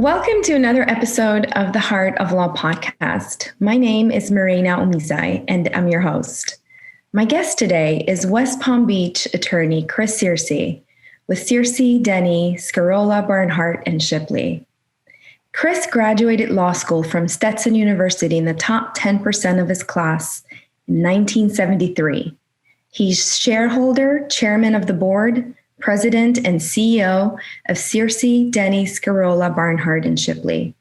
Welcome to another episode of the Heart of Law podcast. My name is Mirena Umizaj, and I'm your host. My guest today is West Palm Beach attorney Chris Searcy with Searcy, Denny, Scarola, Barnhart, and Shipley. Chris graduated law school from Stetson University in the top 10% of his class in 1973. He's shareholder, chairman of the board, president and CEO of Searcy, Denny, Scarola, Barnhart, and Shipley.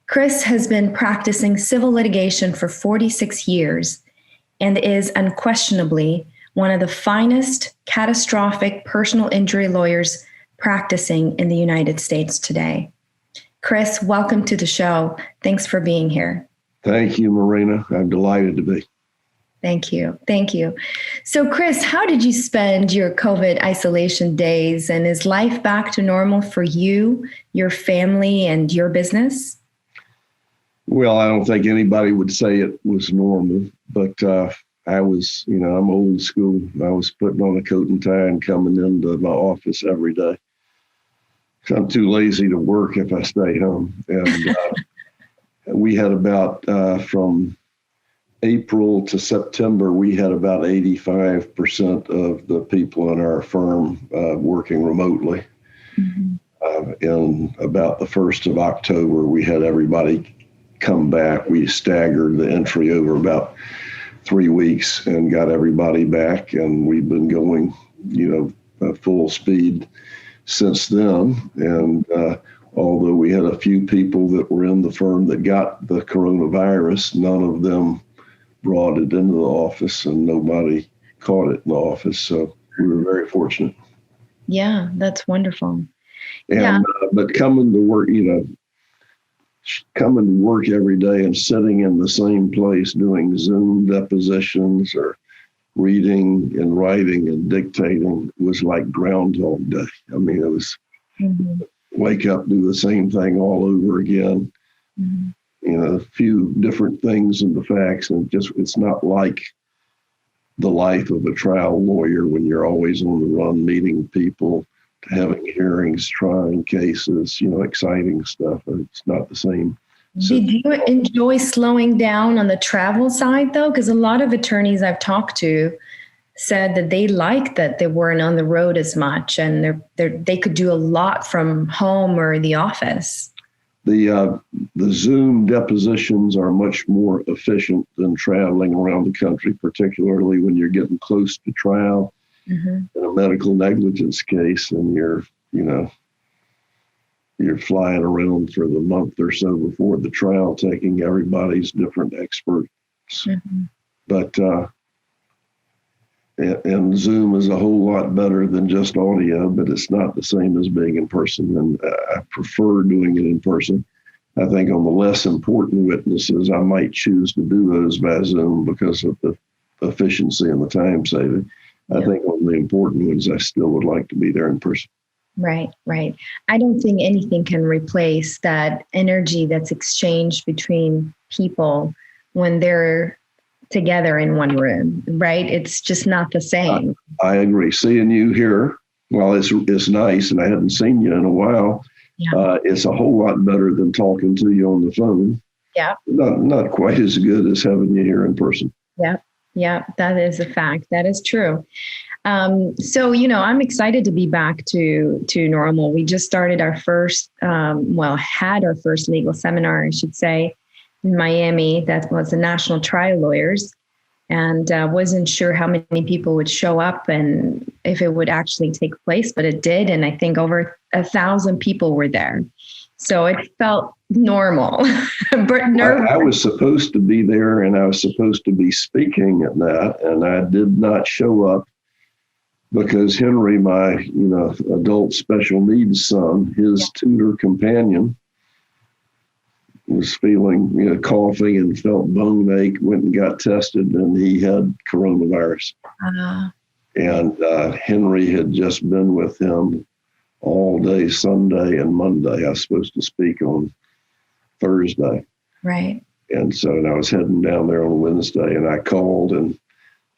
Chris has been practicing civil litigation for 46 years and is unquestionably one of the finest catastrophic personal injury lawyers practicing in the United States today. Chris, welcome to the show. Thanks for being here. Thank you, Mirena. I'm delighted to be. Thank you. Thank you. So, Chris, how did you spend your COVID isolation days, and is life back to normal for you, your family, and your business? Well, I don't think anybody would say it was normal, but I was, I'm old school. I was putting on a coat and tie and coming into my office every day. I'm too lazy to work if I stay home. And we had about, from April to September, we had about 85% of the people in our firm working remotely. Mm-hmm. And about the 1st of October, we had everybody come back. We staggered the entry over about 3 weeks and got everybody back. And we've been going, full speed since then. And although we had a few people that were in the firm that got the coronavirus, none of them brought it into the office and nobody caught it in the office. So we were very fortunate. Yeah, that's wonderful. And, but coming to work, coming to work every day and sitting in the same place doing Zoom depositions or reading and writing and dictating was like Groundhog Day. I mean, it was wake up, do the same thing all over again. Mm-hmm. A few different things in the facts, and it's not like the life of a trial lawyer when you're always on the run, meeting people, having hearings, trying cases, exciting stuff. It's not the same. Did you enjoy slowing down on the travel side, though? Because a lot of attorneys I've talked to said that they liked that they weren't on the road as much, and they could do a lot from home or the office. The Zoom depositions are much more efficient than traveling around the country, particularly when you're getting close to trial in a medical negligence case, and you're flying around for the month or so before the trial, taking everybody's different experts. Mm-hmm. But and Zoom is a whole lot better than just audio, but it's not the same as being in person. And I prefer doing it in person. I think on the less important witnesses, I might choose to do those by Zoom because of the efficiency and the time saving. I think on the important ones, I still would like to be there in person. Right. I don't think anything can replace that energy that's exchanged between people when they're together in one room, right? It's just not the same. I agree. Seeing you here, well, it's nice, and I hadn't seen you in a while. Yeah. It's a whole lot better than talking to you on the phone. Yeah. Not quite as good as having you here in person. Yeah, that is a fact. That is true. So, I'm excited to be back to normal. We just started our first, had our first legal seminar, I should say, in Miami. That was the National Trial Lawyers, and wasn't sure how many people would show up and if it would actually take place, but it did. And I think over 1,000 people were there. So it felt normal. But I was supposed to be there, and I was supposed to be speaking at that, and I did not show up because Henry, my adult special needs son, his tutor companion, was feeling, coughing and felt bone ache, went and got tested, and he had coronavirus. And Henry had just been with him all day Sunday and Monday. I was supposed to speak on Thursday. Right. And so I was heading down there on Wednesday, and I called and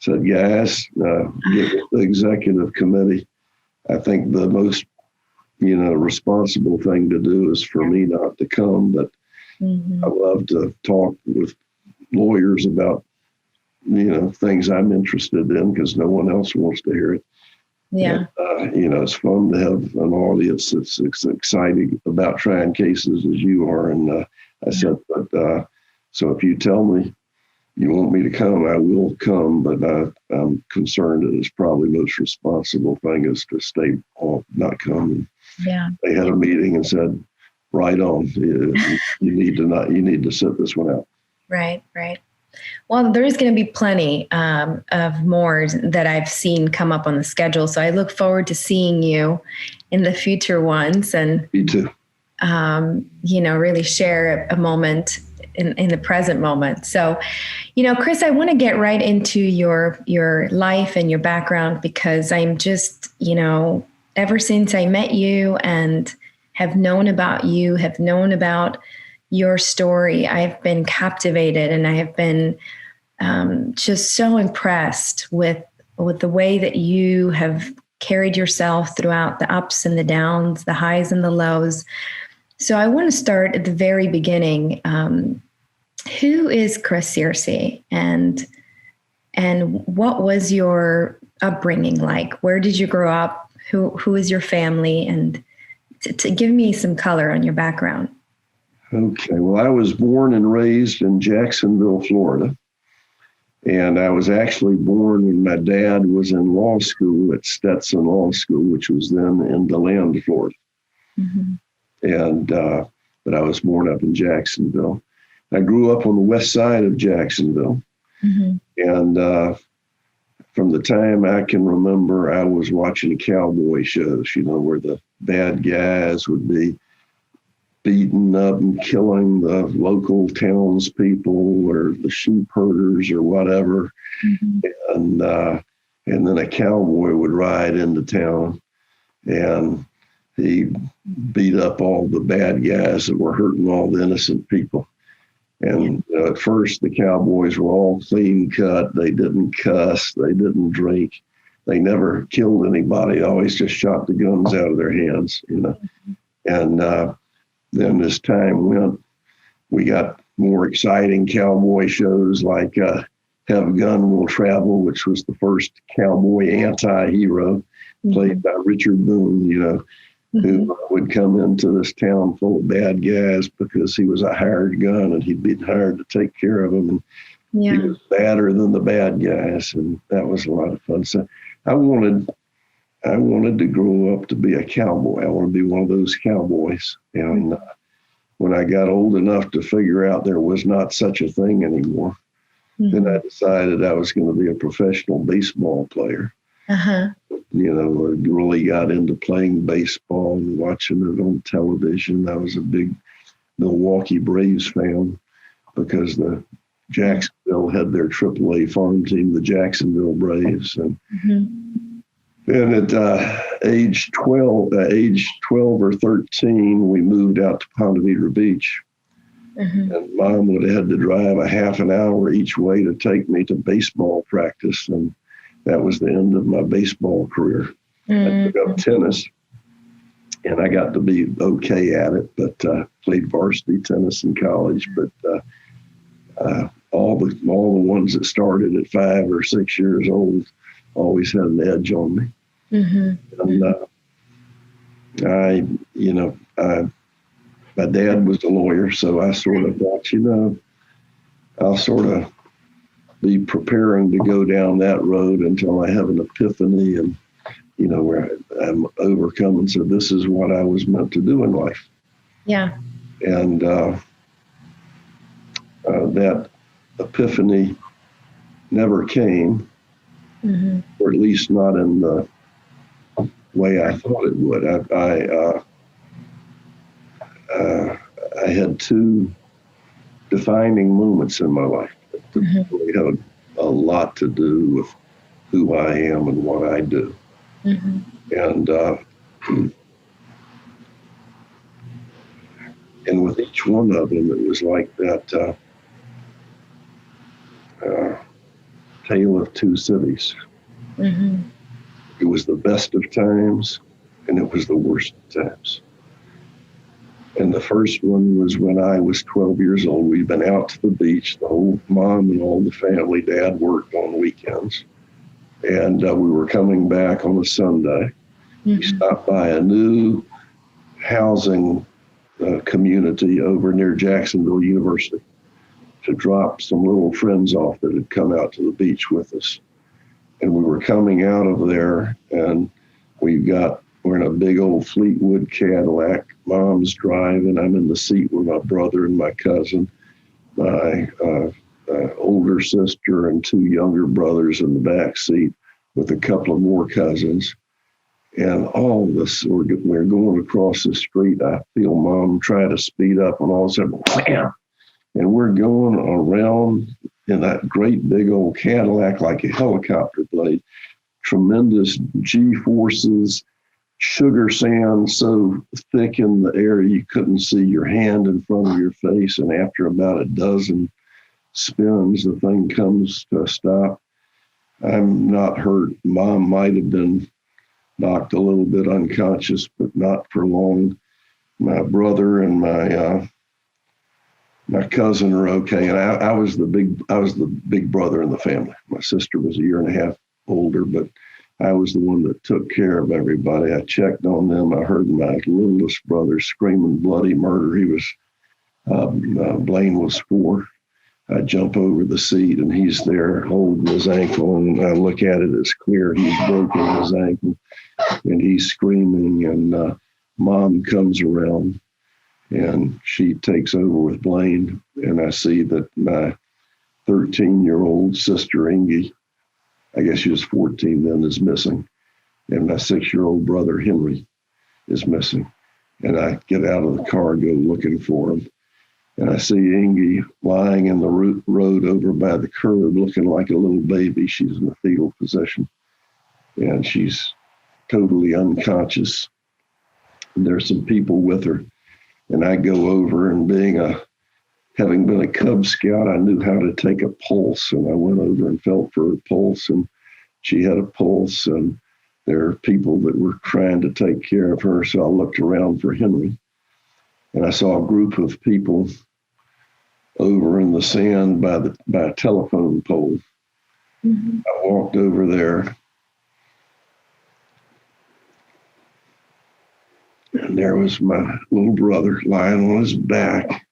said, guys, get with the executive committee. I think the most responsible thing to do is for me not to come. But I love to talk with lawyers about, things I'm interested in because no one else wants to hear it. Yeah. And, it's fun to have an audience that's excited about trying cases as you are. And I said, but so if you tell me you want me to come, I will come. But I'm concerned that it's probably most responsible thing is to stay off, not come. Yeah. They had a meeting and said, right on, you need to sit this one out. Right. Well, there is going to be plenty of more that I've seen come up on the schedule. So I look forward to seeing you in the future ones and, me too. Really share a moment in the present moment. So, Chris, I want to get right into your life and your background because I'm just, ever since I met you and have known about your story, I've been captivated and I have been just so impressed with the way that you have carried yourself throughout the ups and the downs, the highs and the lows. So I want to start at the very beginning. Who is Chris Searcy, and what was your upbringing like? Where did you grow up? Who is your family? And to give me some color on your background. Okay. Well, I was born and raised in Jacksonville, Florida. And I was actually born when my dad was in law school at Stetson Law School, which was then in DeLand, Florida. And, but I was born up in Jacksonville. I grew up on the west side of Jacksonville. And from the time I can remember, I was watching cowboy shows, where the bad guys would be beating up and killing the local townspeople or the sheep herders or whatever. And then a cowboy would ride into town and he beat up all the bad guys that were hurting all the innocent people. And at first, the cowboys were all clean cut. They didn't cuss. They didn't drink. They never killed anybody. They always just shot the guns out of their hands, And then as time went, we got more exciting cowboy shows like Have Gun Will Travel, which was the first cowboy anti-hero played by Richard Boone, who would come into this town full of bad guys because he was a hired gun and he'd been hired to take care of them. And he was badder than the bad guys. And that was a lot of fun. So I wanted to grow up to be a cowboy. I want to be one of those cowboys. And when I got old enough to figure out there was not such a thing anymore, then I decided I was going to be a professional baseball player. I really got into playing baseball and watching it on television. I was a big Milwaukee Braves fan because the Jacksonville had their AAA farm team, the Jacksonville Braves. And at age 12 or 13, we moved out to Ponte Vedra Beach. And Mom would have had to drive a half an hour each way to take me to baseball practice. And that was the end of my baseball career. I took up tennis, and I got to be okay at it, but played varsity tennis in college. But all the ones that started at 5 or 6 years old always had an edge on me. And my dad was a lawyer, so I sort of thought, I'll sort of be preparing to go down that road until I have an epiphany and, where I'm overcome and said, this is what I was meant to do in life. Yeah. And that epiphany never came, or at least not in the way I thought it would. I had two defining moments in my life that really had a lot to do with who I am and what I do. And with each one of them, it was like that tale of two cities. It was the best of times and it was the worst of times. And the first one was when I was 12 years old. We'd been out to the beach, the whole mom and all the family. Dad worked on weekends. And we were coming back on a Sunday. We stopped by a new housing community over near Jacksonville University to drop some little friends off that had come out to the beach with us. And we were coming out of there, and we're in a big old Fleetwood Cadillac. Mom's driving. I'm in the seat with my brother and my cousin, my older sister and two younger brothers in the back seat with a couple of more cousins. And all of us, we're going across the street. I feel Mom try to speed up, and all of a sudden, bam! And we're going around in that great big old Cadillac like a helicopter blade. Tremendous G-forces, sugar sand so thick in the air you couldn't see your hand in front of your face. And after about a dozen spins, the thing comes to a stop. I'm not hurt. Mom might have been knocked a little bit unconscious, but not for long. My brother and my cousin are okay, and I was the big brother in the family. My sister was a year and a half older, but I was the one that took care of everybody. I checked on them. I heard my littlest brother screaming bloody murder. He was Blaine was 4. I jump over the seat, and he's there holding his ankle, and I look at it, it's clear he's broken his ankle, and he's screaming, and Mom comes around, and she takes over with Blaine, and I see that my 13-year-old sister, Angie, I guess she was 14 then, is missing, and my 6-year-old brother, Henry, is missing, and I get out of the car and go looking for him. And I see Angie lying in the road over by the curb, looking like a little baby. She's in a fetal position, and she's totally unconscious. And there's some people with her. And I go over, and having been a Cub Scout, I knew how to take a pulse. And I went over and felt for her pulse, and she had a pulse. And there are people that were trying to take care of her. So I looked around for Henry, and I saw a group of people over in the sand by a telephone pole. I walked over there, and there was my little brother lying on his back.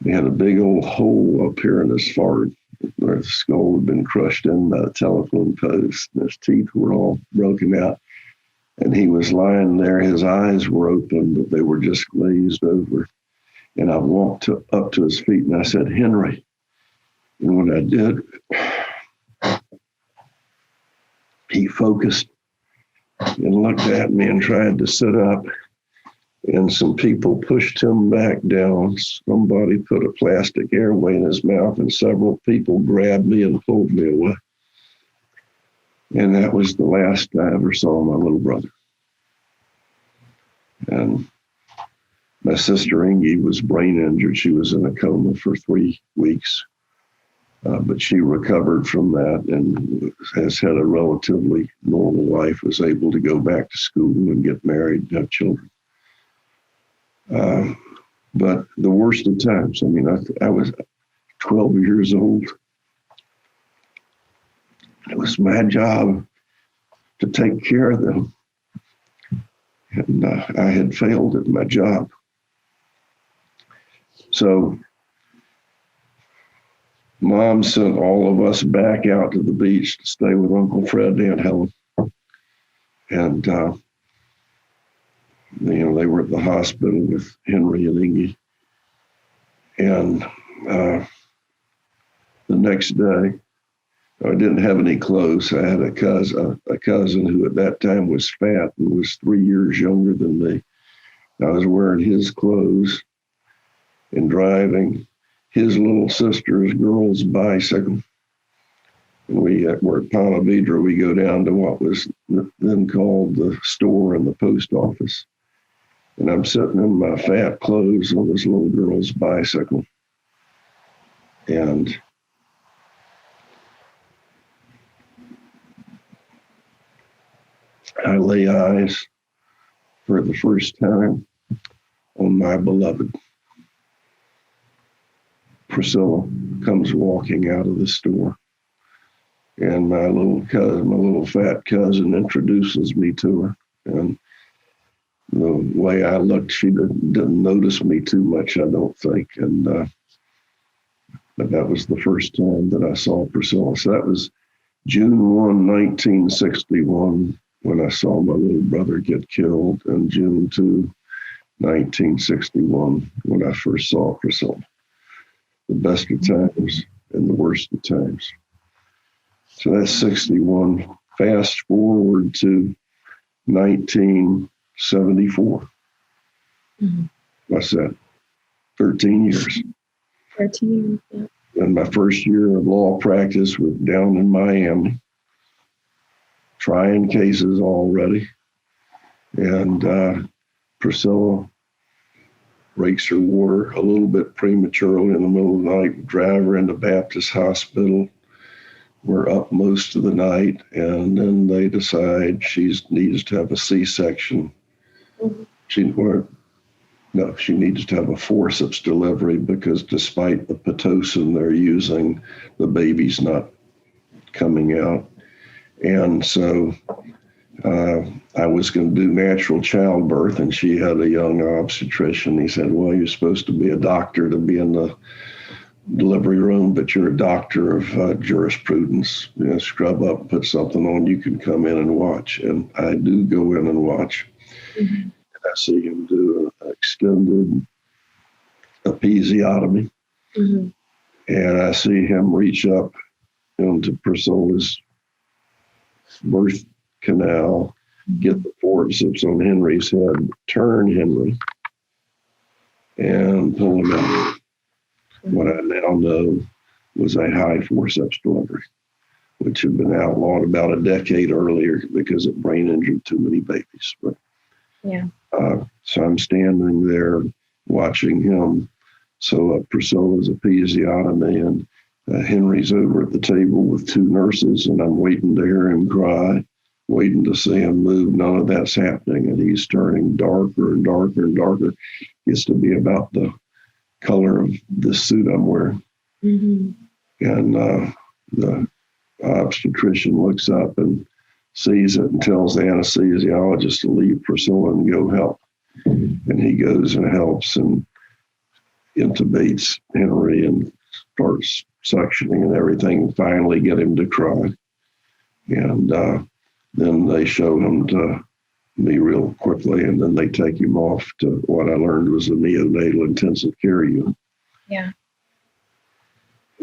He had a big old hole up here in his forehead where the skull had been crushed in by the telephone post, and his teeth were all broken out. And he was lying there. His eyes were open, but they were just glazed over. And I walked up to his feet, and I said, Henry. And when I did, he focused and looked at me and tried to sit up. And some people pushed him back down. Somebody put a plastic airway in his mouth, and several people grabbed me and pulled me away. And that was the last I ever saw my little brother. And my sister Angie was brain injured. She was in a coma for 3 weeks, but she recovered from that and has had a relatively normal life, was able to go back to school and get married and have children. But the worst of times, I mean, I was 12 years old. It was my job to take care of them. And I had failed at my job. So Mom sent all of us back out to the beach to stay with Uncle Fred and Aunt Helen. And, they were at the hospital with Henry and Angie. And the next day, I didn't have any clothes. I had a cousin who at that time was fat and was 3 years younger than me. I was wearing his clothes and driving his little sister's girl's bicycle. And we're at Ponte Vedra. We go down to what was then called the store and the post office. And I'm sitting in my fat clothes on this little girl's bicycle. And I lay eyes for the first time on my beloved. Priscilla comes walking out of the store, and my little fat cousin introduces me to her. And the way I looked, she didn't notice me too much, I don't think. And but that was the first time that I saw Priscilla. So that was June 1, 1961, when I saw my little brother get killed, and June 2, 1961, when I first saw Priscilla. The best of times and the worst of times. So that's 61. Fast forward to 1974. Mm-hmm. What's that? 13 years. 13 years, yeah. And my first year of law practice was down in Miami, trying cases already. And Priscilla breaks her water a little bit prematurely in the middle of the night, drive her into Baptist Hospital. We're up most of the night, and then they decide she needs to have a C-section. Mm-hmm. She needs to have a forceps delivery because despite the Pitocin they're using, the baby's not coming out. And so I was going to do natural childbirth, and she had a young obstetrician. He said, well, you're supposed to be a doctor to be in the delivery room, but you're a doctor of jurisprudence. You know, scrub up, put something on, you can come in and watch. And I do go in and watch. Mm-hmm. And I see him do an extended episiotomy. Mm-hmm. And I see him reach up into Priscilla's birth canal, get the forceps on Henry's head, turn Henry, and pull him out. What I now know was a high forceps delivery, which had been outlawed about a decade earlier because it brain injured too many babies. But yeah. So I'm standing there watching him sew up Priscilla's episiotomy, and Henry's over at the table with two nurses, and I'm waiting to hear him cry, waiting to see him move. None of that's happening, and he's turning darker and darker and darker. Gets to be about the color of the suit I'm wearing. Mm-hmm. And the obstetrician looks up and sees it and tells the anesthesiologist to leave Priscilla and go help. And he goes and helps and intubates Henry and starts suctioning and everything, and finally get him to cry. And then they show him to me real quickly, and then they take him off to what I learned was a neonatal intensive care unit. Yeah.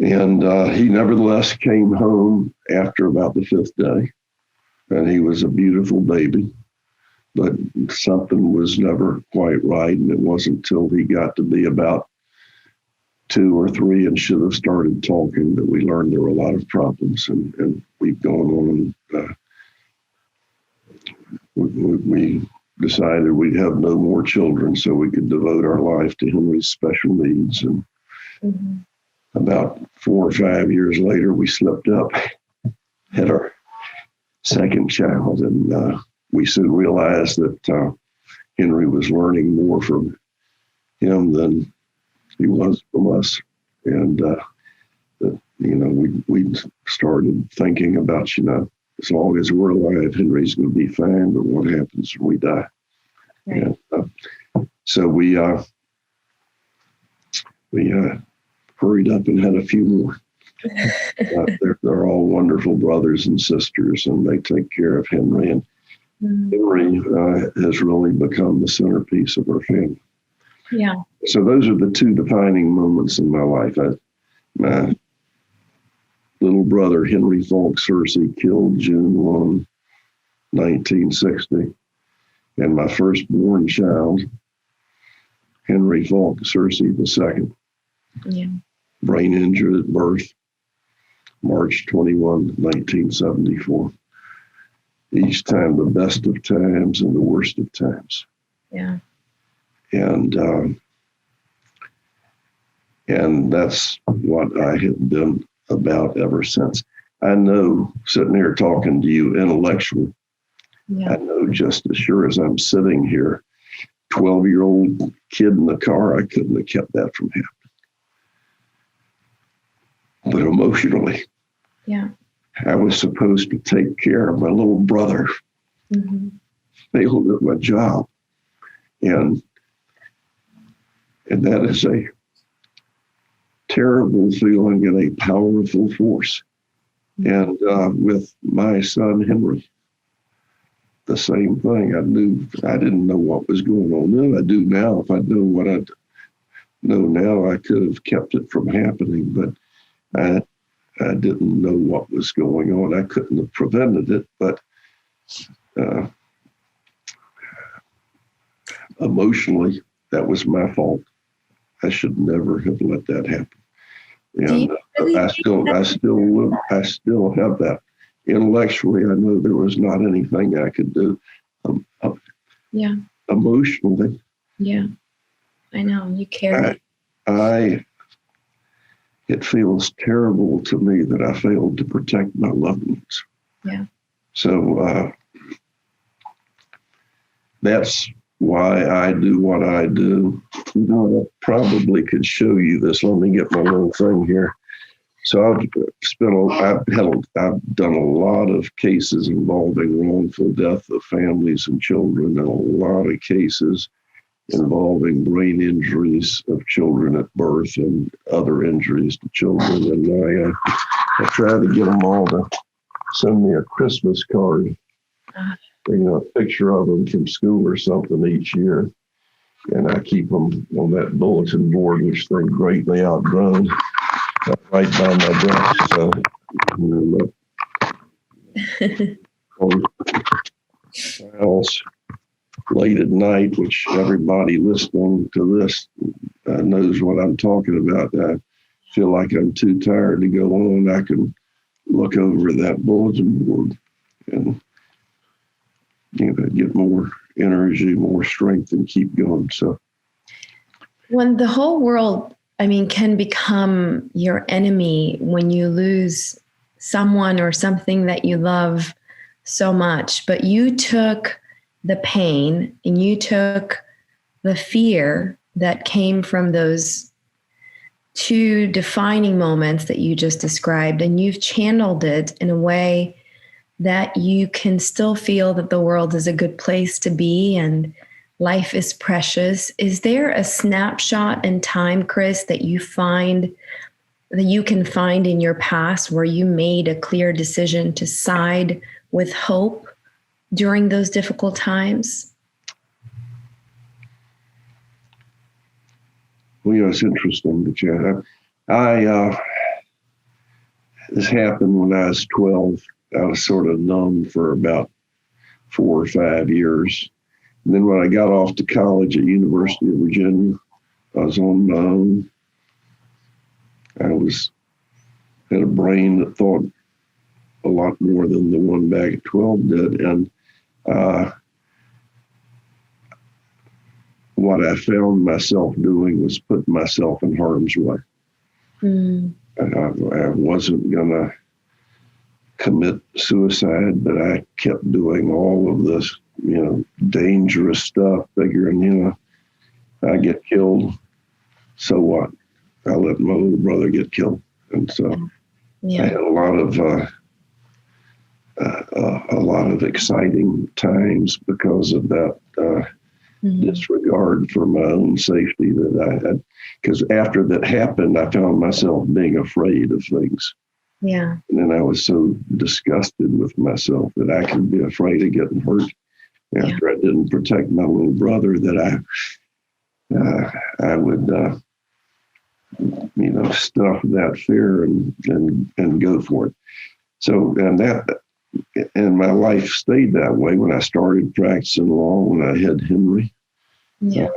And he nevertheless came home after about the fifth day, and he was a beautiful baby, but something was never quite right, and it wasn't until he got to be about 2 or 3 and should have started talking that we learned there were a lot of problems, and we've gone on and we decided we'd have no more children so we could devote our life to Henry's special needs. And mm-hmm. About 4 or 5 years later, we slipped up, had our second child, and we soon realized that Henry was learning more from him than he was from us. And we started thinking about, as long as we're alive, Henry's going to be fine, but what happens when we die? Right. And, so we hurried up and had a few more. They're all wonderful brothers and sisters, and they take care of Henry. And Henry has really become the centerpiece of our family. Yeah. So those are the 2 defining moments in my life. My little brother, Henry Falk Searcy, killed June 1, 1960. And my firstborn child, Henry Falk Searcy II, brain injured at birth, March 21, 1974. Each time the best of times and the worst of times. Yeah. And that's what I have been about ever since. I know, sitting here talking to you intellectually, Yeah. I know just as sure as I'm sitting here, 12-year-old kid in the car, I couldn't have kept that from happening. But emotionally, Yeah. I was supposed to take care of my little brother, failed at my job. And that is a terrible feeling and a powerful force. And with my son, Henry, the same thing. I didn't know what was going on then. I do now. If I know what I know now, I could have kept it from happening, but I didn't know what was going on. I couldn't have prevented it, but emotionally, that was my fault. I should never have let that happen. And I still have that. Intellectually, I know there was not anything I could do. Emotionally, yeah, I know you carry. It feels terrible to me that I failed to protect my loved ones. Yeah. So that's why I do what I do. You know, I probably could show you this. Let me get my little thing here. So I've done a lot of cases involving wrongful death of families and children, and a lot of cases involving brain injuries of children at birth and other injuries to children. And I try to get them all to send me a Christmas card, a picture of them from school or something each year. And I keep them on that bulletin board, which they've greatly outgrown, right by my desk. So, files late at night, which everybody listening to this knows what I'm talking about. I feel like I'm too tired to go on. I can look over that bulletin board and get more energy, more strength, and keep going. So when the whole world, can become your enemy when you lose someone or something that you love so much, but you took the pain and you took the fear that came from those two defining moments that you just described, and you've channeled it in a way that you can still feel that the world is a good place to be and life is precious. Is there a snapshot in time, Chris, that you can find in your past where you made a clear decision to side with hope during those difficult times? Well, it's interesting that this happened when I was 12. I was sort of numb for about 4 or 5 years. And then when I got off to college at University of Virginia, I was on my own. I had a brain that thought a lot more than the one back at 12 did. And what I found myself doing was putting myself in harm's way. I wasn't going to commit suicide, but I kept doing all of this, dangerous stuff, figuring, I get killed, so what? I let my little brother get killed. And so I had a lot of exciting times because of that disregard for my own safety that I had. Because after that happened, I found myself being afraid of things. Yeah. And then I was so disgusted with myself that I could be afraid of getting hurt after I didn't protect my little brother, that I would stuff that fear and go for it. So, and my life stayed that way when I started practicing law, when I had Henry. Yeah.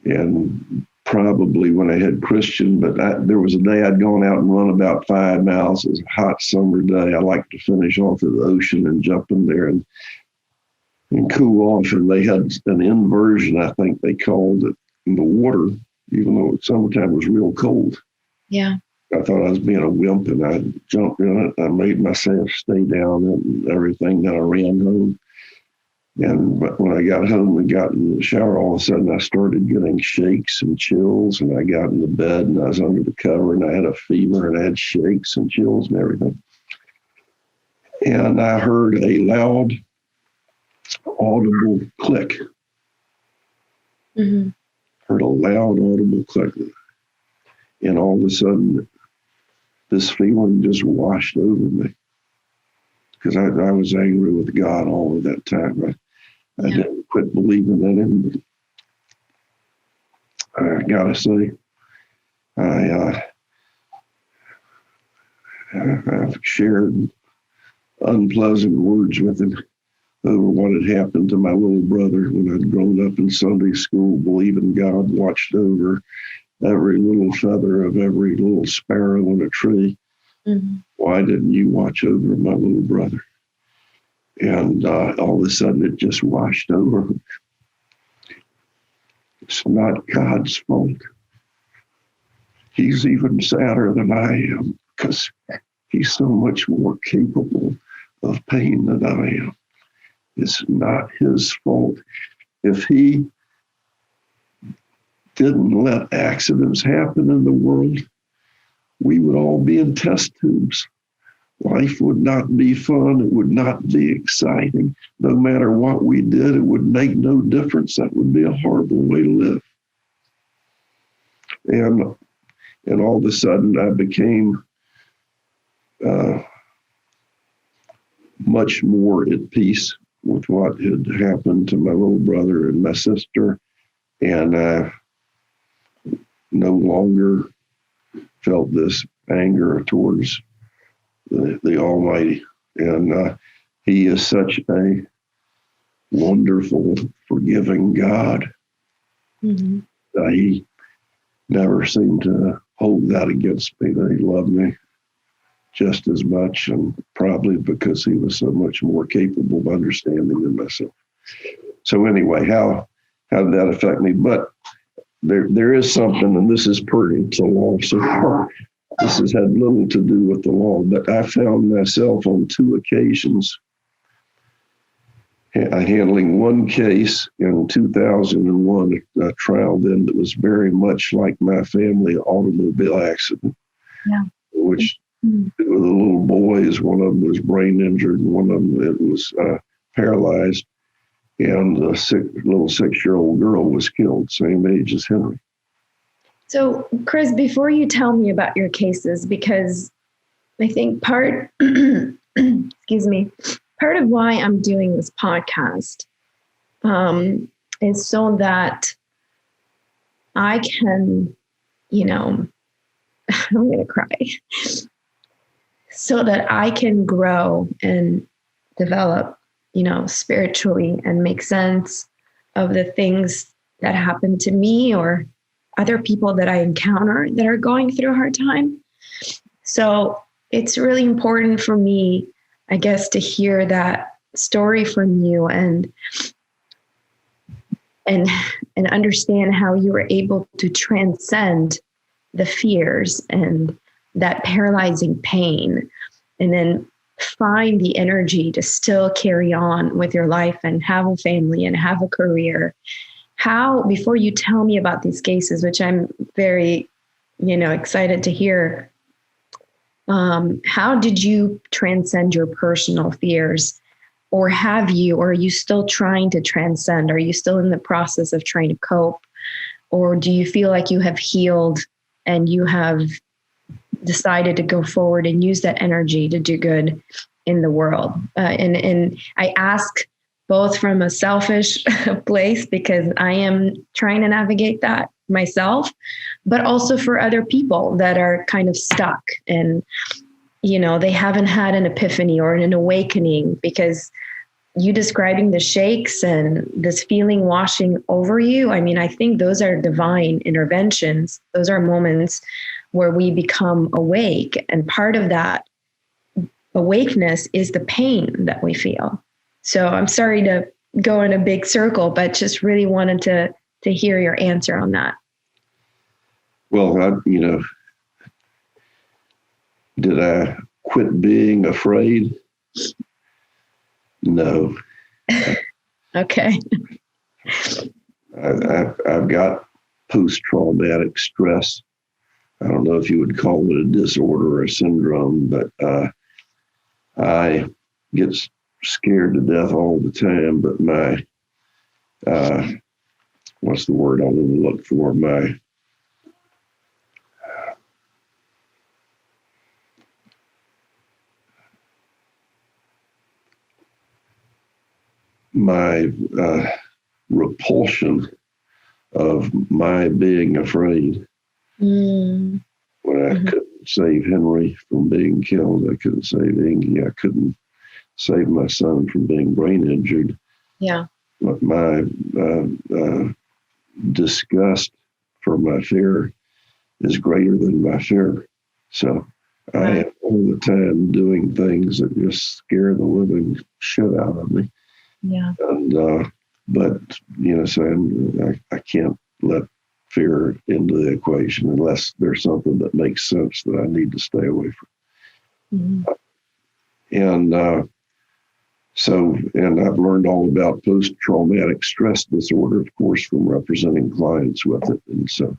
And probably when I had Christian, but there was a day I'd gone out and run about 5 miles. It was a hot summer day. I liked to finish off at the ocean and jump in there and cool off. And they had an inversion, I think they called it, in the water, even though summertime was real cold. Yeah. I thought I was being a wimp, and I jumped in it. I made myself stay down and everything. Then I ran home. But when I got home and got in the shower, all of a sudden I started getting shakes and chills, and I got into bed and I was under the cover and I had a fever and I had shakes and chills and everything. And I heard a loud, audible click. Mm-hmm. Heard a loud, audible click. And all of a sudden, this feeling just washed over me. Because I was angry with God all of that time. I didn't quit believing in him. I gotta say, I've shared unpleasant words with him over what had happened to my little brother when I'd grown up in Sunday school, believing God watched over every little feather of every little sparrow in a tree. Mm-hmm. Why didn't you watch over my little brother? And all of a sudden it just washed over. It's not God's fault. He's even sadder than I am because he's so much more capable of pain than I am. It's not his fault. If he didn't let accidents happen in the world, we would all be in test tubes. Life would not be fun. It would not be exciting. No matter what we did, it would make no difference. That would be a horrible way to live. And all of a sudden, I became much more at peace with what had happened to my little brother and my sister. And I no longer felt this anger towards the Almighty. And he is such a wonderful, forgiving God. Mm-hmm. He never seemed to hold that against me, that he loved me just as much, and probably because he was so much more capable of understanding than myself. So anyway, how did that affect me? But there is something, and this is pertinent to law so far. This has had little to do with the law, but I found myself on 2 occasions handling one case in 2001, a trial then that was very much like my family automobile accident, which the little boys, one of them was brain injured, and one of them was paralyzed, and the little 6-year-old girl was killed, same age as Henry. So, Chris, before you tell me about your cases, because I think part of why I'm doing this podcast is so that I can, I'm going to cry, so that I can grow and develop, spiritually and make sense of the things that happen to me or other people that I encounter that are going through a hard time. So it's really important for me, I guess, to hear that story from you and understand how you were able to transcend the fears and that paralyzing pain, and then find the energy to still carry on with your life and have a family and have a career. How, before you tell me about these cases, which I'm very, excited to hear, how did you transcend your personal fears? Or have you, or are you still trying to transcend? Are you still in the process of trying to cope? Or do you feel like you have healed and you have decided to go forward and use that energy to do good in the world? And I ask both from a selfish place, because I am trying to navigate that myself, but also for other people that are kind of stuck and, they haven't had an epiphany or an awakening, because you describing the shakes and this feeling washing over you. I mean, I think those are divine interventions. Those are moments where we become awake. And part of that awakeness is the pain that we feel. So I'm sorry to go in a big circle, but just really wanted to hear your answer on that. Well, Did I quit being afraid? No. Okay. I've got post-traumatic stress. I don't know if you would call it a disorder or a syndrome, but I get scared to death all the time. But my, what's the word I want to look for? My repulsion of my being afraid. When I couldn't save Henry from being killed, I couldn't save Angie, I couldn't save my son from being brain injured. Yeah. But my disgust for my fear is greater than my fear. So I am all the time doing things that just scare the living shit out of me. Yeah. And but saying I can't let fear into the equation unless there's something that makes sense that I need to stay away from. And I've learned all about post-traumatic stress disorder, of course, from representing clients with it. And so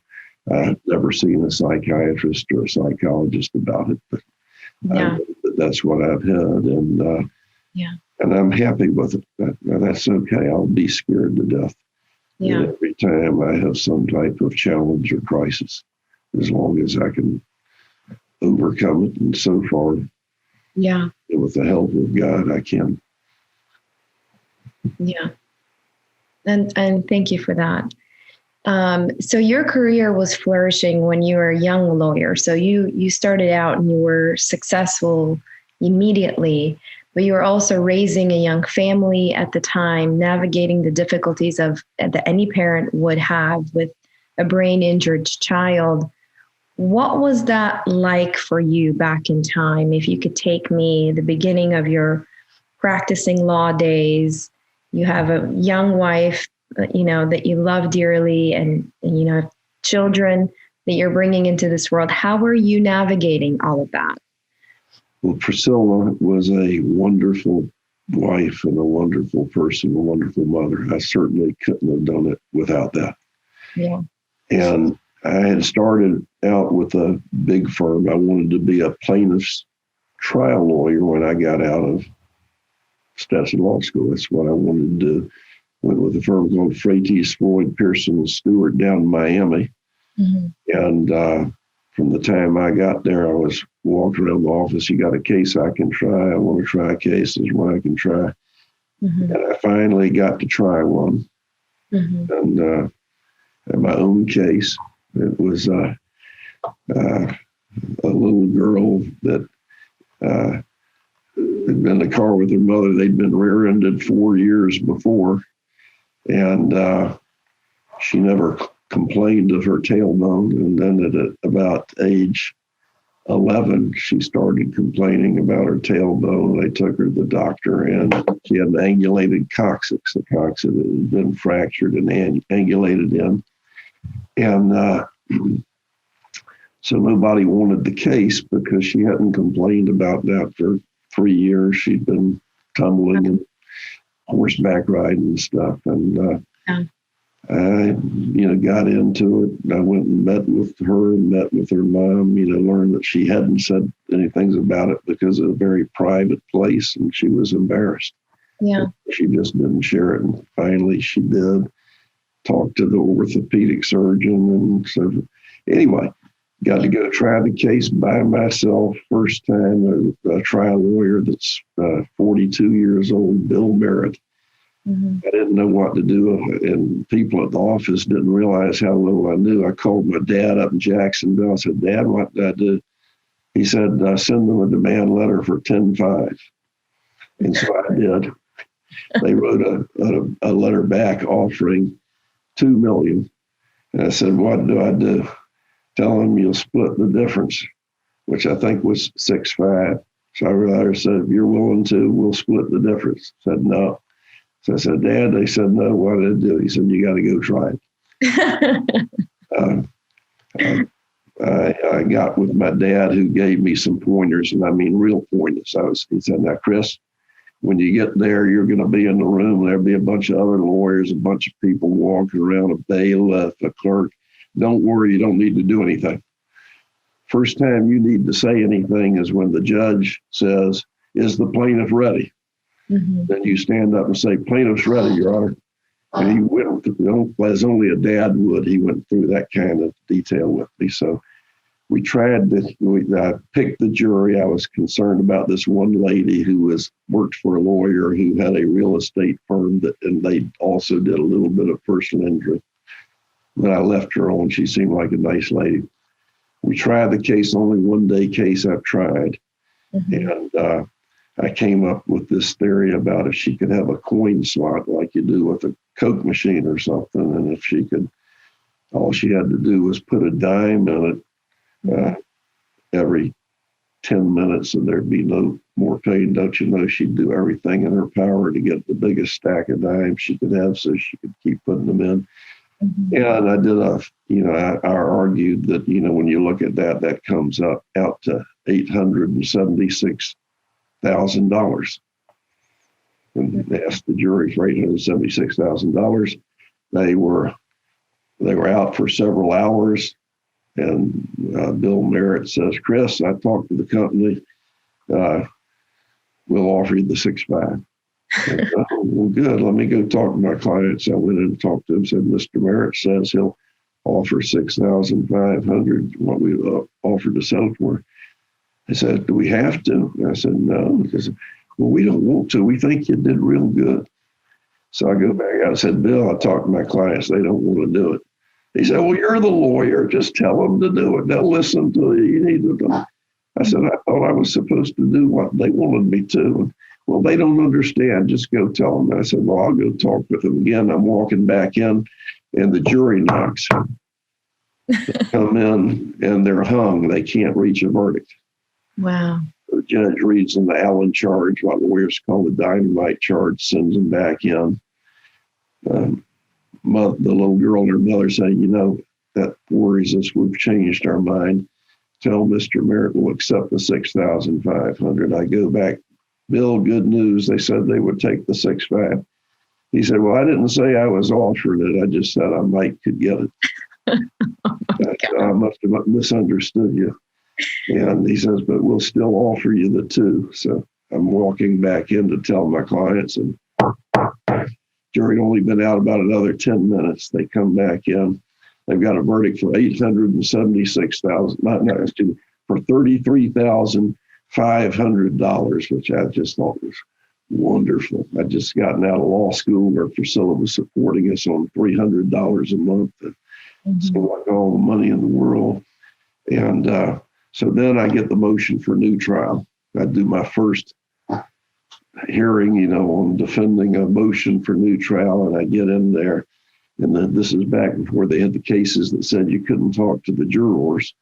I've never seen a psychiatrist or a psychologist about it, but I know that's what I've had. And I'm happy with it. That's okay. I'll be scared to death. Yeah. Every time I have some type of challenge or crisis, as long as I can overcome it. And so far, with the help of God, I can. Yeah. And thank you for that. So your career was flourishing when you were a young lawyer. So you started out and you were successful immediately, but you were also raising a young family at the time, navigating the difficulties that any parent would have with a brain injured child. What was that like for you back in time? If you could take me the beginning of your practicing law days, you have a young wife, that you love dearly, and children that you're bringing into this world. How were you navigating all of that? Well, Priscilla was a wonderful wife and a wonderful person, a wonderful mother. I certainly couldn't have done it without that. Yeah. And I had started out with a big firm. I wanted to be a plaintiff's trial lawyer when I got out of Stetson Law School. That's what I wanted to do. Went with a firm called Freites, Floyd, Pearson, and Stewart down in Miami. And from the time I got there, I was walking around the office. You got a case I can try. I want to try cases when I can try. And I finally got to try one. And my own case, it was a little girl that had been in the car with her mother. They'd been rear-ended 4 years before. And she never complained of her tailbone. And then at about age 11, she started complaining about her tailbone. They took her to the doctor, and she had an angulated coccyx. The coccyx had been fractured and angulated in. And so nobody wanted the case because she hadn't complained about that for 3 years. She'd been tumbling and horseback riding and stuff. And I, got into it. I went and met with her and met with her mom, learned that she hadn't said anything about it because of a very private place, and she was embarrassed. Yeah. She just didn't share it. And finally she did. Talked to the orthopedic surgeon. And so anyway, got to go try the case by myself. First time a trial lawyer that's 42 years old, Bill Barrett. I didn't know what to do, and people at the office didn't realize how little I knew. I called my dad up in Jacksonville. I said, "Dad, what did I do?" He said, "Send them a demand letter for 10-5." And so I did. They wrote a letter back offering $2 million. And I said, "What do I do?" Tell them you'll split the difference, which I think was 6-5. So I letter said, "If you're willing to, we'll split the difference." I said, "No." So I said, "Dad," they said, "No, what did I do?" He said, "You got to go try it." I got with my dad, who gave me some pointers, and I mean real pointers. He said, now, Chris, when you get there, you're going to be in the room. There'll be a bunch of other lawyers, a bunch of people walking around, a bailiff, a clerk. Don't worry, you don't need to do anything. First time you need to say anything is when the judge says, is the plaintiff ready? Mm-hmm. Then you stand up and say, plaintiff's ready, Your Honor. And he went through, as only a dad would, he went through that kind of detail with me. So we tried to, I picked the jury. I was concerned about this one lady who worked for a lawyer who had a real estate firm, and they also did a little bit of personal injury. But I left her on. She seemed like a nice lady. We tried the case, only one day case I've tried. Mm-hmm. And I came up with this theory about if she could have a coin slot like you do with a Coke machine or something, and if she could, all she had to do was put a dime in it every 10 minutes and there'd be no more pain. Don't you know she'd do everything in her power to get the biggest stack of dimes she could have so she could keep putting them in. Mm-hmm. And I did I argued that, when you look at that, that comes out to $876,000. And they asked the jury for $876,000. They were out for several hours. And Bill Merritt says, Chris, I talked to the company. We'll offer you the 6.5. Well, good. Let me go talk to my clients. I went in and talked to him. Said, Mr. Merritt says he'll offer $6,500, what we offered to sell for. I said, do we have to? And I said, no. Because, well, we don't want to. We think you did real good. So I go back. I said, Bill, I talked to my clients. They don't want to do it. He said, well, you're the lawyer. Just tell them to do it. They'll listen to you. You need to do it. I said, I thought I was supposed to do what they wanted me to. Well, they don't understand. Just go tell them. I said, well, I'll go talk with them again. I'm walking back in, and the jury knocks. They come in, and they're hung. They can't reach a verdict. Wow. The judge reads them the Allen charge, what lawyers call the dynamite charge, sends them back in. The little girl and her mother say, that worries us. We've changed our mind. Tell Mr. Merritt we'll accept the $6,500. I go back. Bill, good news. They said they would take the 6.5. He said, well, I didn't say I was offering it. I just said I might could get it. I must have misunderstood you. And he says, but we'll still offer you the 2. So I'm walking back in to tell my clients, and jury had only been out about another 10 minutes. They come back in. They've got a verdict for $876,000, for $33,500, which I just thought was wonderful. I'd just gotten out of law school where Priscilla was supporting us on $300 a month. And so like all the money in the world. And so then I get the motion for new trial. I do my first hearing, on defending a motion for new trial, and I get in there. And then this is back before they had the cases that said you couldn't talk to the jurors.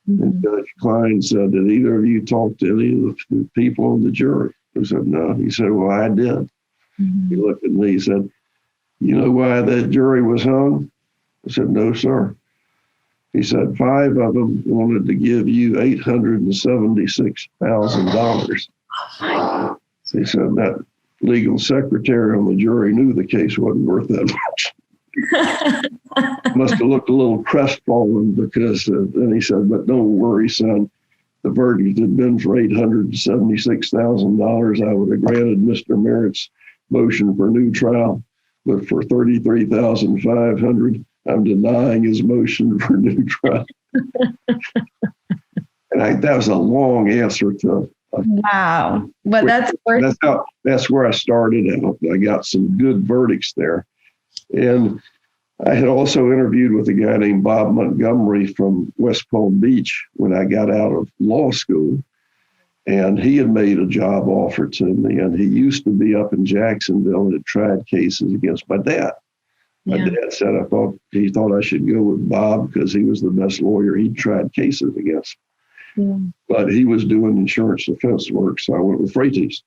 Mm-hmm. And Judge Klein said, did either of you talk to any of the people on the jury? I said, no. He said, well, I did. Mm-hmm. He looked at me, he said, you know why that jury was hung? I said, no, sir. He said, 5 of them wanted to give you $876,000. So he said that legal secretary on the jury knew the case wasn't worth that much. Must have looked a little crestfallen because then he said, but don't worry, son. The verdict had been for $876,000. I would have granted Mr. Merritt's motion for new trial, but for $33,500, I'm denying his motion for new trial. And that was a long answer to. Wow, but that's where I started out. I got some good verdicts there. And I had also interviewed with a guy named Bob Montgomery from West Palm Beach when I got out of law school. And he had made a job offer to me. And he used to be up in Jacksonville and had tried cases against my dad. My dad said he thought I should go with Bob because he was the best lawyer he'd tried cases against. Yeah. But he was doing insurance defense work, so I went with Freites.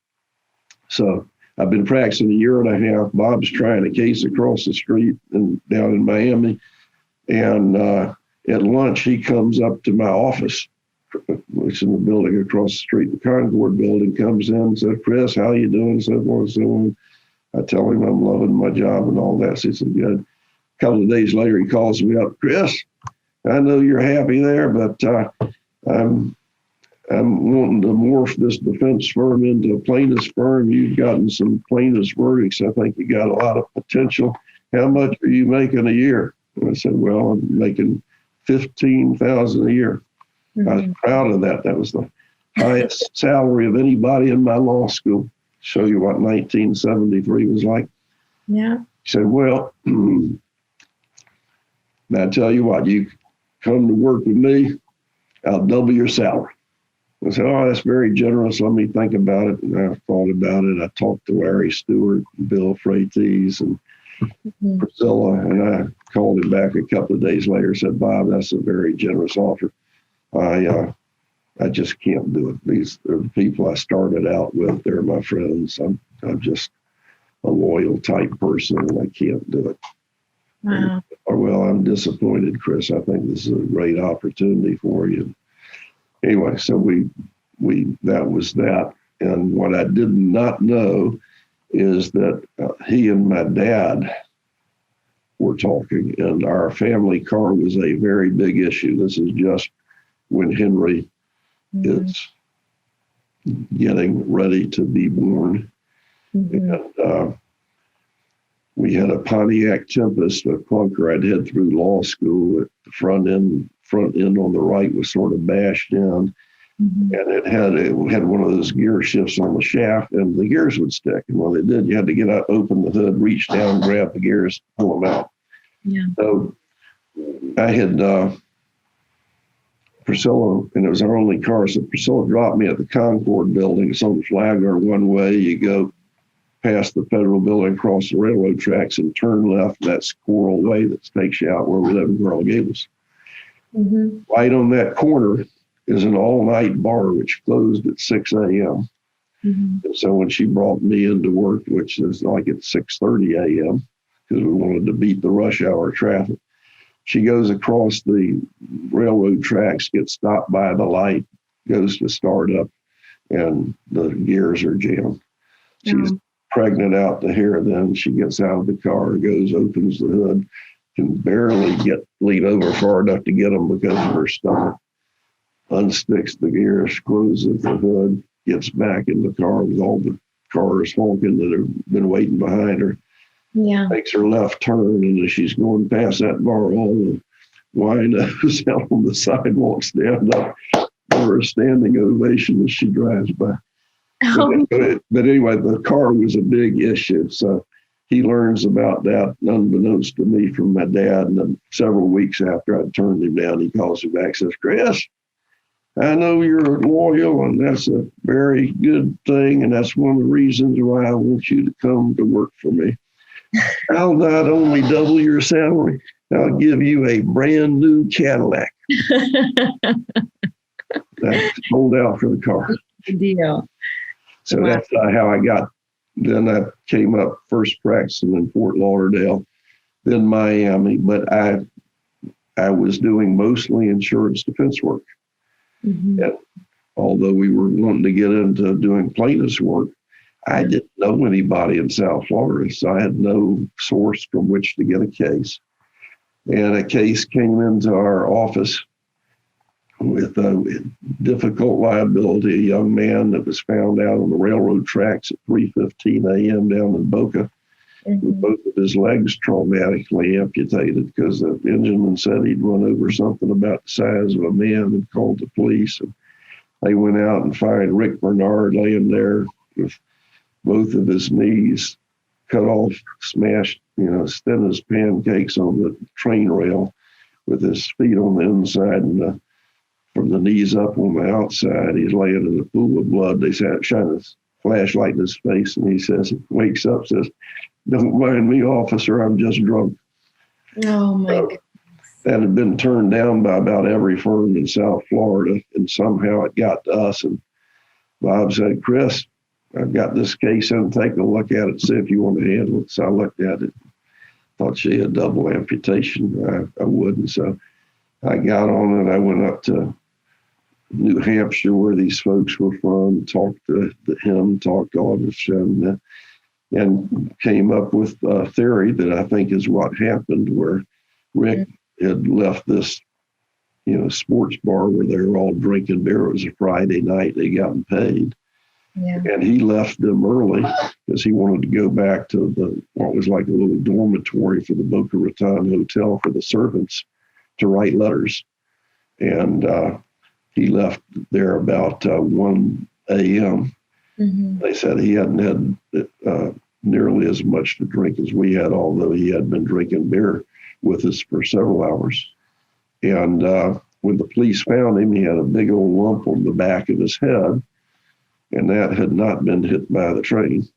So I've been practicing a year and a half. Bob's trying a case across the street and down in Miami. And at lunch, he comes up to my office, which is in the building across the street, the Concord building, comes in and says, Chris, how you doing? So forth and so on. I tell him I'm loving my job and all that. So he said, good. A couple of days later, he calls me up, Chris, I know you're happy there, but I'm wanting to morph this defense firm into a plaintiff's firm. You've gotten some plaintiff's verdicts. I think you got a lot of potential. How much are you making a year? And I said, well, I'm making $15,000 a year. I was proud of that. That was the highest salary of anybody in my law school. Show you what 1973 was like. Yeah. He said, well, now I tell you what, you come to work with me, I'll double your salary. I said, oh, that's very generous. Let me think about it. And I thought about it. I talked to Larry Stewart, Bill Freites, and Priscilla, and I called him back a couple of days later and said, Bob, that's a very generous offer. I just can't do it. These are the people I started out with. They're my friends. I'm just a loyal type person, and I can't do it. Wow. Well, I'm disappointed, Chris. I think this is a great opportunity for you. Anyway, so we that was that. And what I did not know is that he and my dad were talking, and our family car was a very big issue. This is just when Henry is getting ready to be born. And we had a Pontiac Tempest, a clunker I'd had through law school. At the front end on the right was sort of bashed in. And it had one of those gear shifts on the shaft, and the gears would stick. And when they did, you had to get out, open the hood, reach down, grab the gears, pull them out. Yeah. So I had Priscilla, and it was our only car. So Priscilla dropped me at the Concord building. It's on the Flagler one way. You go past the Federal building, across the railroad tracks, and turn left. That's Coral Way that takes you out where we live in Coral Gables. Right on that corner is an all-night bar, which closed at 6 a.m. And so when she brought me into work, which is like at 6:30 a.m., because we wanted to beat the rush hour traffic, she goes across the railroad tracks, gets stopped by the light, goes to start up, and the gears are jammed. She's pregnant out to here. Then she gets out of the car, goes, opens the hood, can barely lean over far enough to get them because of her stomach. Unsticks the gears, closes the hood, gets back in the car with all the cars honking that have been waiting behind her. Yeah. Makes her left turn, and as she's going past that bar, all the winos out on the sidewalk stand up for a standing ovation as she drives by. But anyway, the car was a big issue. So he learns about that, unbeknownst to me, from my dad. And then several weeks after I turned him down, he calls me back and says, Chris, I know you're loyal, and that's a very good thing. And that's one of the reasons why I want you to come to work for me. I'll not only double your salary, I'll give you a brand new Cadillac. That's sold out for the car. Good deal. So that's how I got. Then I came up first practicing in Fort Lauderdale, then Miami. But I was doing mostly insurance defense work. And although we were wanting to get into doing plaintiff's work, I didn't know anybody in South Florida, so I had no source from which to get a case. And a case came into our office with a difficult liability, a young man that was found out on the railroad tracks at 3:15 a.m. down in Boca with both of his legs traumatically amputated because the engineman said he'd run over something about the size of a man and called the police. And they went out and found Rick Bernard laying there with both of his knees cut off, smashed, as thin as pancakes on the train rail with his feet on the inside and from the knees up on the outside. He's laying in a pool of blood. They shine a flashlight in his face, and he wakes up, says, "Don't mind me, officer, I'm just drunk." Oh, my God. That had been turned down by about every firm in South Florida, and somehow it got to us. And Bob said, "Chris, I've got this case in, take a look at it, see if you want to handle it." So I looked at it, thought she had double amputation. I wouldn't. So I got on and I went up to New Hampshire, where these folks were from, talked to him, talked to August, and came up with a theory that I think is what happened, where Rick had left this, sports bar where they were all drinking beer. It was a Friday night. They gotten paid. Yeah. And he left them early because he wanted to go back to what was like a little dormitory for the Boca Raton Hotel for the servants to write letters. And he left there about 1 a.m. Mm-hmm. They said he hadn't had nearly as much to drink as we had, although he had been drinking beer with us for several hours. And when the police found him, he had a big old lump on the back of his head, and that had not been hit by the train.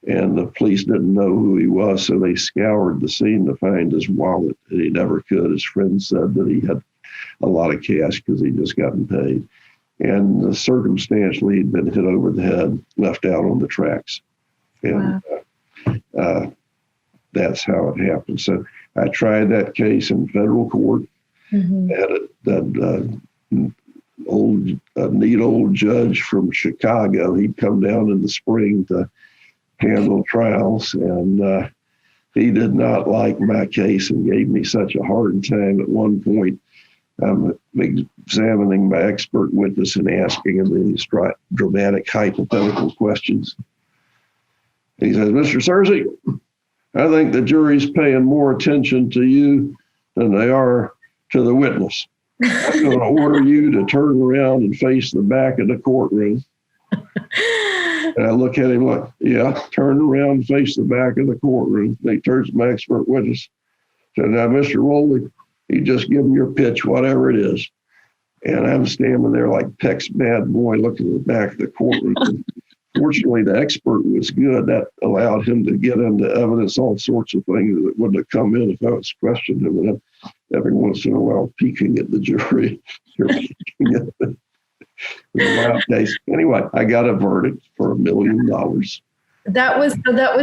And the police didn't know who he was, so they scoured the scene to find his wallet, and he never could. His friend said that he had a lot of cash because he'd just gotten paid. And circumstantially, he'd been hit over the head, left out on the tracks. And wow. That's how it happened. So I tried that case in federal court. Mm-hmm. Had a neat old judge from Chicago. He'd come down in the spring to handle trials, and he did not like my case and gave me such a hard time. At one point, I'm examining my expert witness and asking him these dramatic hypothetical questions. He says, "Mr. Searcy, I think the jury's paying more attention to you than they are to the witness. I'm going to order you to turn around and face the back of the courtroom." And I look at him like, "Yeah, turn around and face the back of the courtroom." And he turns to my expert witness. Said, "Now, Mr. Rowley, you just give him your pitch, whatever it is." And I'm standing there like Peck's bad boy looking at the back of the courtroom. Fortunately, the expert was good. That allowed him to get into evidence, all sorts of things that wouldn't have come in if I was questioning him. And every once in a while, peeking at the jury. They're peeking at the wild case. Anyway, I got a verdict for $1 million. That was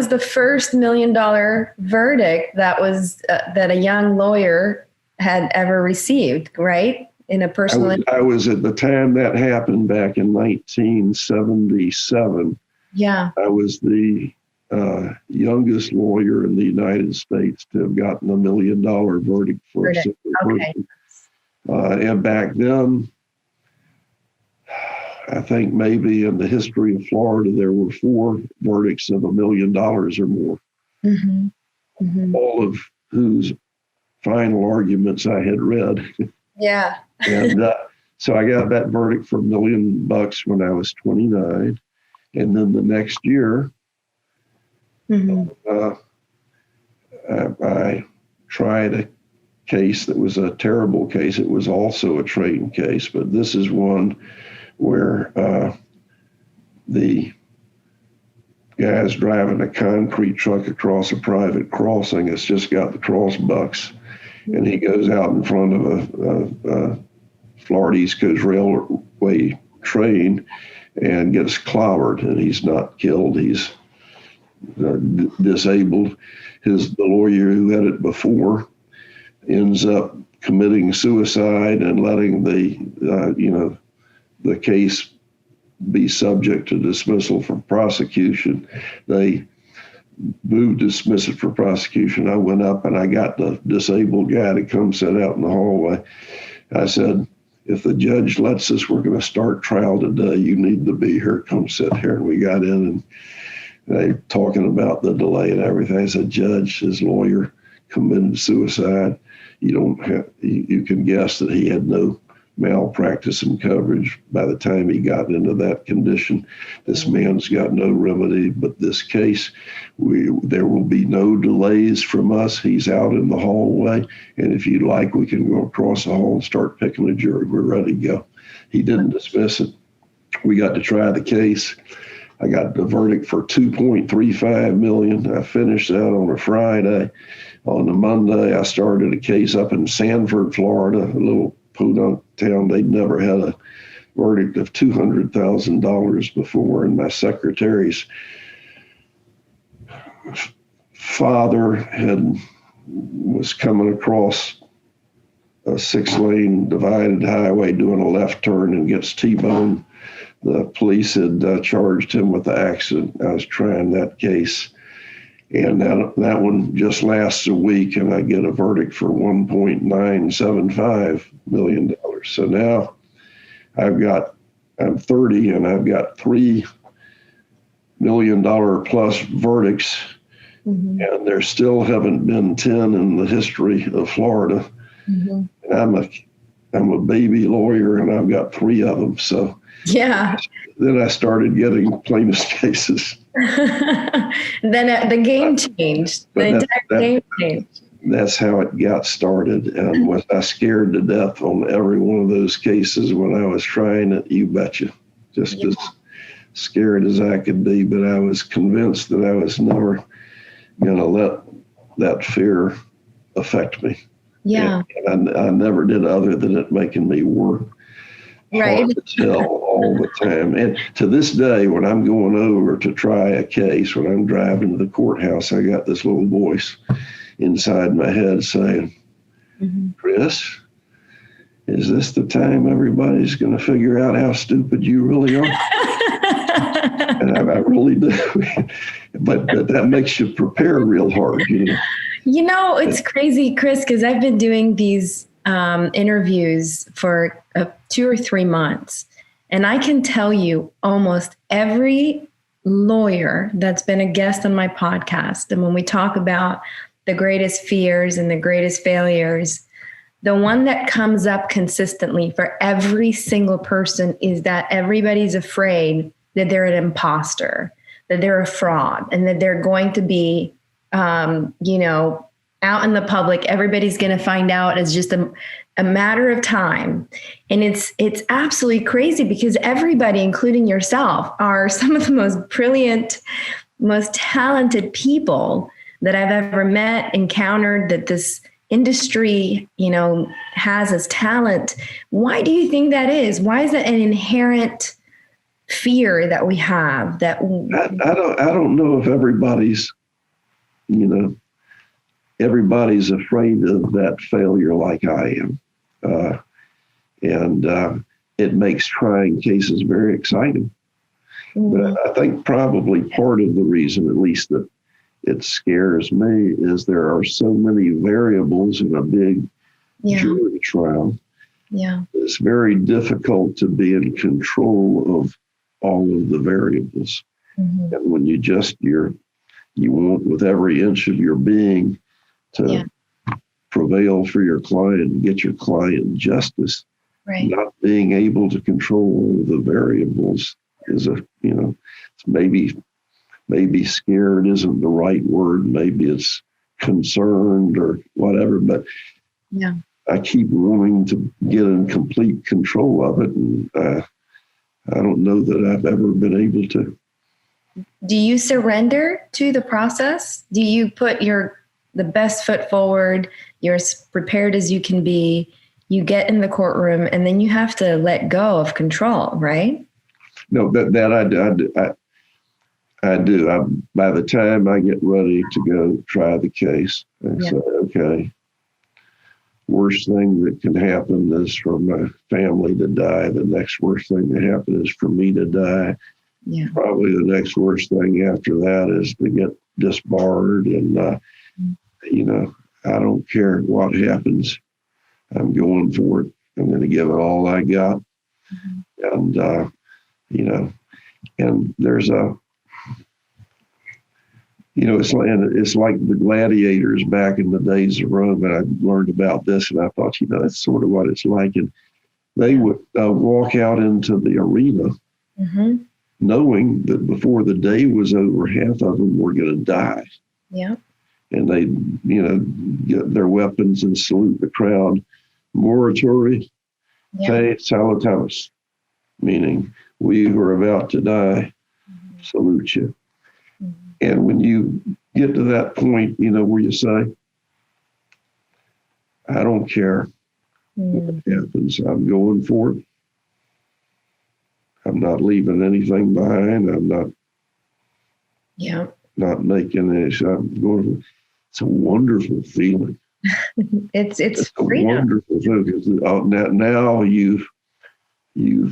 the first $1 million verdict that a young lawyer had ever received, right? In a personal. I was at the time that happened back in 1977. Yeah. I was the youngest lawyer in the United States to have gotten $1 million verdict for a single person. And back then, I think maybe in the history of Florida, there were 4 verdicts of $1 million or more. Mm-hmm. Mm-hmm. All of whose final arguments I had read. Yeah. And so I got that verdict for $1 million when I was 29. And then the next year, mm-hmm. I tried a case that was a terrible case. It was also a train case, but this is one where the guy's driving a concrete truck across a private crossing. It's just got the cross bucks. And he goes out in front of a Florida East Coast Railway train and gets clobbered, and he's not killed. He's disabled. The lawyer who had it before ends up committing suicide and letting the case be subject to dismissal from prosecution. They moved to dismiss it for prosecution. I went up and I got the disabled guy to come sit out in the hallway. I said, "If the judge lets us, we're going to start trial today. You need to be here. Come sit here." And we got in and they talking about the delay and everything. I said, "Judge, his lawyer committed suicide. You can guess that he had no malpractice and coverage by the time he got into that condition. This man's got no remedy but this case. There will be no delays from us. He's out in the hallway, and if you'd like, we can go across the hall and start picking a jury. We're ready to go." He didn't dismiss it. We got to try the case. I got the verdict for $2.35 million. I finished that on a Friday. On the Monday, I started a case up in Sanford, Florida, a little podunk town. They'd never had a verdict of $200,000 before, and my secretary's father was coming across a 6-lane divided highway doing a left turn and gets T-boned. The police had charged him with the accident. I was trying that case. And that one just lasts a week, and I get a verdict for $1.975 million. So now I'm 30, and I've got $3 million plus verdicts, and there still haven't been 10 in the history of Florida. And I'm a baby lawyer, and I've got 3 of them. So yeah. Then I started getting plaintiff's cases. Then the game changed. The entire game changed. That's how it got started. And was I scared to death on every one of those cases when I was trying it? You betcha. Just as scared as I could be, but I was convinced that I was never going to let that fear affect me. Yeah. And I never did, other than it making me work hard as hell all the time. And to this day, when I'm going over to try a case, when I'm driving to the courthouse, I got this little voice inside my head saying, Chris, is this the time everybody's going to figure out how stupid you really are? And I really do. But that makes you prepare real hard, you know. You know, it's crazy, Chris, because I've been doing these interviews for 2 or 3 months. And I can tell you almost every lawyer that's been a guest on my podcast, and when we talk about the greatest fears and the greatest failures, the one that comes up consistently for every single person is that everybody's afraid that they're an imposter, that they're a fraud, and that they're going to be, out in the public. Everybody's going to find out. It's just a matter of time. And it's absolutely crazy because everybody, including yourself, are some of the most brilliant, most talented people that I've ever met, encountered, that this industry, has as talent. Why do you think that is? Why is that an inherent fear that we have? That I don't know if everybody's afraid of that failure like I am. And it makes trying cases very exciting. But I think probably part of the reason, at least, that it scares me is there are so many variables in a big jury trial. Yeah. It's very difficult to be in control of all of the variables. And when you want with every inch of your being to prevail for your client and get your client justice, not being able to control the variables is it's maybe scared isn't the right word. Maybe it's concerned or whatever, but I keep wanting to get in complete control of it. And I don't know that I've ever been able to. Do you surrender to the process? Do you put the best foot forward? You're as prepared as you can be. You get in the courtroom, and then you have to let go of control, right? No, that I do. By the time I get ready to go try the case, I say, okay, worst thing that can happen is for my family to die. The next worst thing to happen is for me to die. Yeah. Probably the next worst thing after that is to get disbarred. And, I don't care what happens. I'm going for it. I'm going to give it all I got. And, and there's it's like the gladiators back in the days of Rome. And I learned about this, and I thought, that's sort of what it's like. And they would walk out into the arena knowing that before the day was over, half of them were going to die. Yeah. And they, get their weapons and salute the crowd. Morituri te salutamus, meaning we who are about to die salute you. And when you get to that point, where you say, I don't care what happens. I'm going for it. I'm not leaving anything behind. I'm not making any. I'm going for it. It's a wonderful feeling. It's It's a freedom. wonderful thing. 'Cause now you've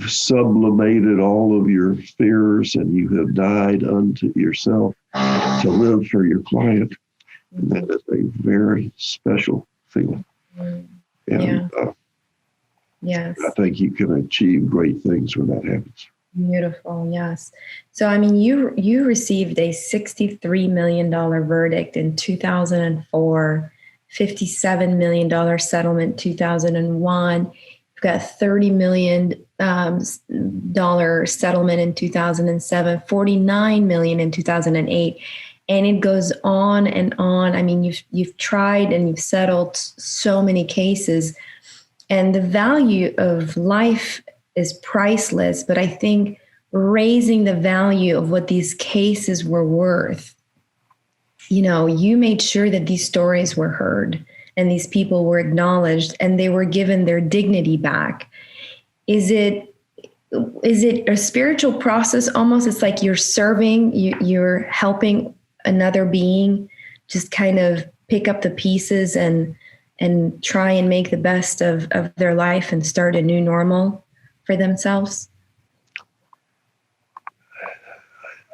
sublimated all of your fears and you have died unto yourself to live for your client. And that is a very special feeling. And Yeah. Yes. I think you can achieve great things when that happens. Beautiful. Yes. So, I mean, you received a $63 million verdict in 2004, $57 million settlement 2001. You've got $30 million dollar settlement in 2007, $49 million in 2008. And it goes on and on. I mean, you've tried and you've settled so many cases, and the value of life is priceless. But I think raising the value of what these cases were worth, you made sure that these stories were heard and these people were acknowledged and they were given their dignity back. Is it a spiritual process almost? It's like you're serving, you're helping another being just kind of pick up the pieces and try and make the best of their life and start a new normal for themselves?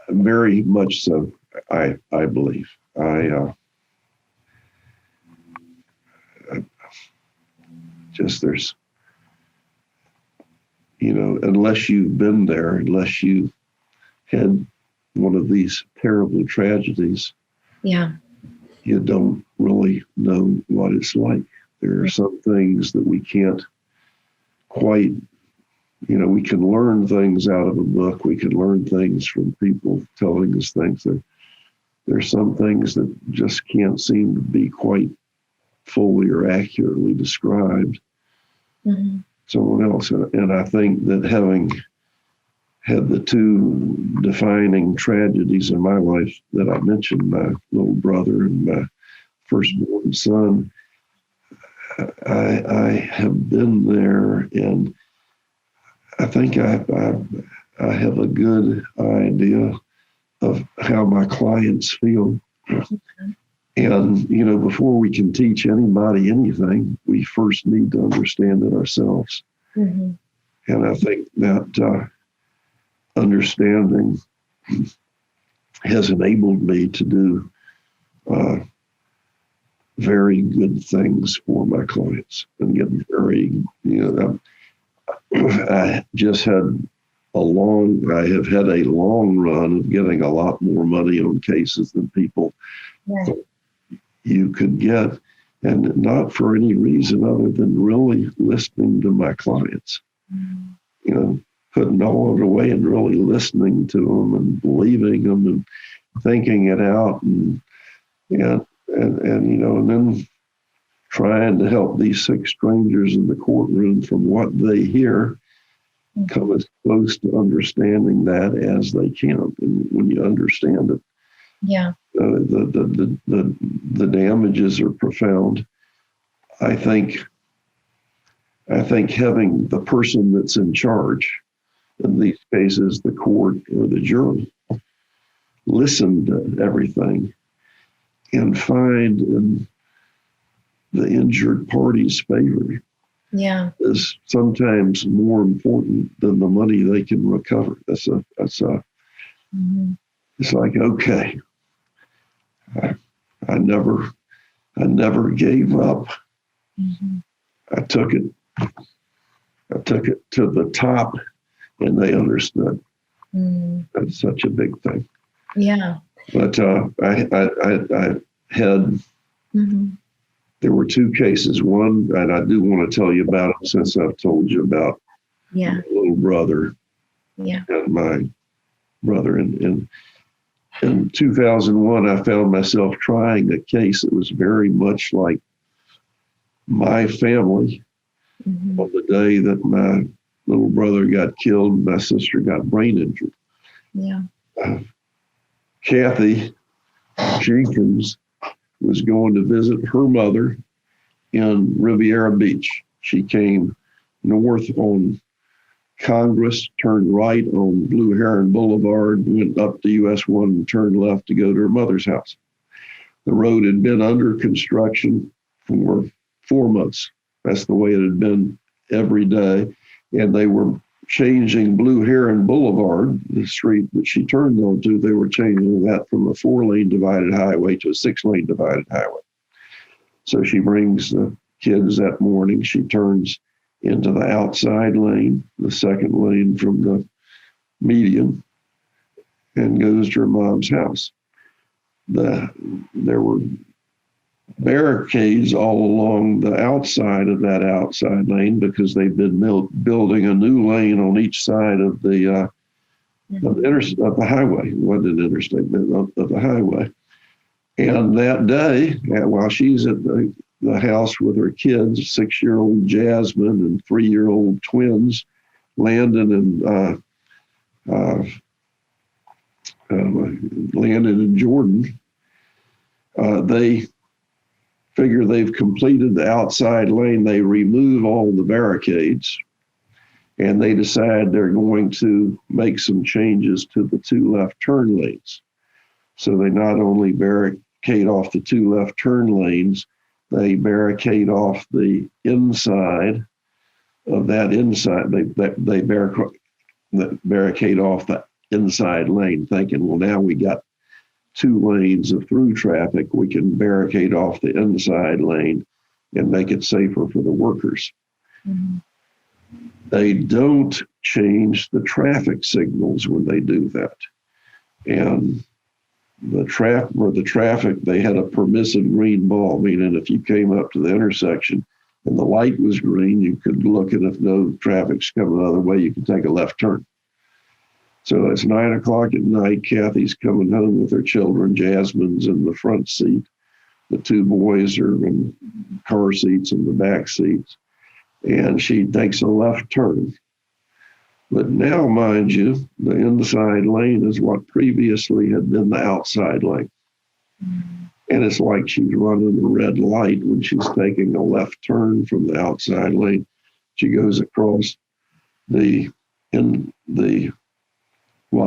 Very much so, I believe. There's, unless you've been there, unless you had one of these terrible tragedies, yeah, you don't really know what it's like. There are some things that we can't quite, we can learn things out of a book. We can learn things from people telling us things. There's some things that just can't seem to be quite fully or accurately described. Mm-hmm. Someone else. And I think that having had the two defining tragedies in my life that I mentioned, my little brother and my firstborn son, I have been there, and I think I have a good idea of how my clients feel. And, before we can teach anybody anything, we first need to understand it ourselves. Mm-hmm. And I think that understanding has enabled me to do very good things for my clients and get very, I have had a long run of getting a lot more money on cases than people thought you could get, and not for any reason other than really listening to my clients, putting all of it away and really listening to them and believing them and thinking it out and then trying to help these six strangers in the courtroom from what they hear come as close to understanding that as they can. And when you understand it, the damages are profound. I think having the person that's in charge, in these cases, the court or the jury, listen to everything and find in the injured party's favor is sometimes more important than the money they can recover. It's like, okay, I never gave up. Mm-hmm. I took it to the top, and they understood. Mm. That's such a big thing. Yeah. But I had, there were two cases. One, and I do want to tell you about it since I've told you about my little brother and my brother. And in 2001, I found myself trying a case that was very much like my family. Mm-hmm. On the day that my little brother got killed, my sister got brain injured. Yeah. Kathy Jenkins was going to visit her mother in Riviera Beach. She came north on Congress, turned right on Blue Heron Boulevard, went up to US 1 and turned left to go to her mother's house. The road had been under construction for 4 months. That's the way it had been every day. And they were changing Blue Heron Boulevard, the street that she turned onto, they were changing that from a 4-lane divided highway to a 6-lane divided highway. So she brings the kids that morning. She turns into the outside lane, the second lane from the median, and goes to her mom's house. There were barricades all along the outside of that outside lane because they've been building a new lane on each side of the highway. It wasn't an interstate, but of the highway. And that day, while she's at the house with her kids, 6-year-old Jasmine and 3-year-old twins, Landon and Jordan, they figure they've completed the outside lane. They remove all the barricades, and they decide they're going to make some changes to the 2 left turn lanes. So they not only barricade off the 2 left turn lanes, they barricade off the inside of that inside. They barricade off the inside lane, thinking, well, now we got 2 lanes of through traffic. We can barricade off the inside lane and make it safer for the workers. Mm-hmm. They don't change the traffic signals when they do that. And the traffic, they had a permissive green ball, meaning if you came up to the intersection and the light was green, you could look, and if no traffic's coming the other way, you can take a left turn. So it's 9 o'clock at night. Kathy's coming home with her children. Jasmine's in the front seat. The 2 boys are in car seats in the back seats. And she takes a left turn. But now, mind you, the inside lane is what previously had been the outside lane. Mm-hmm. And it's like she's running a red light when she's taking a left turn from the outside lane. She goes across what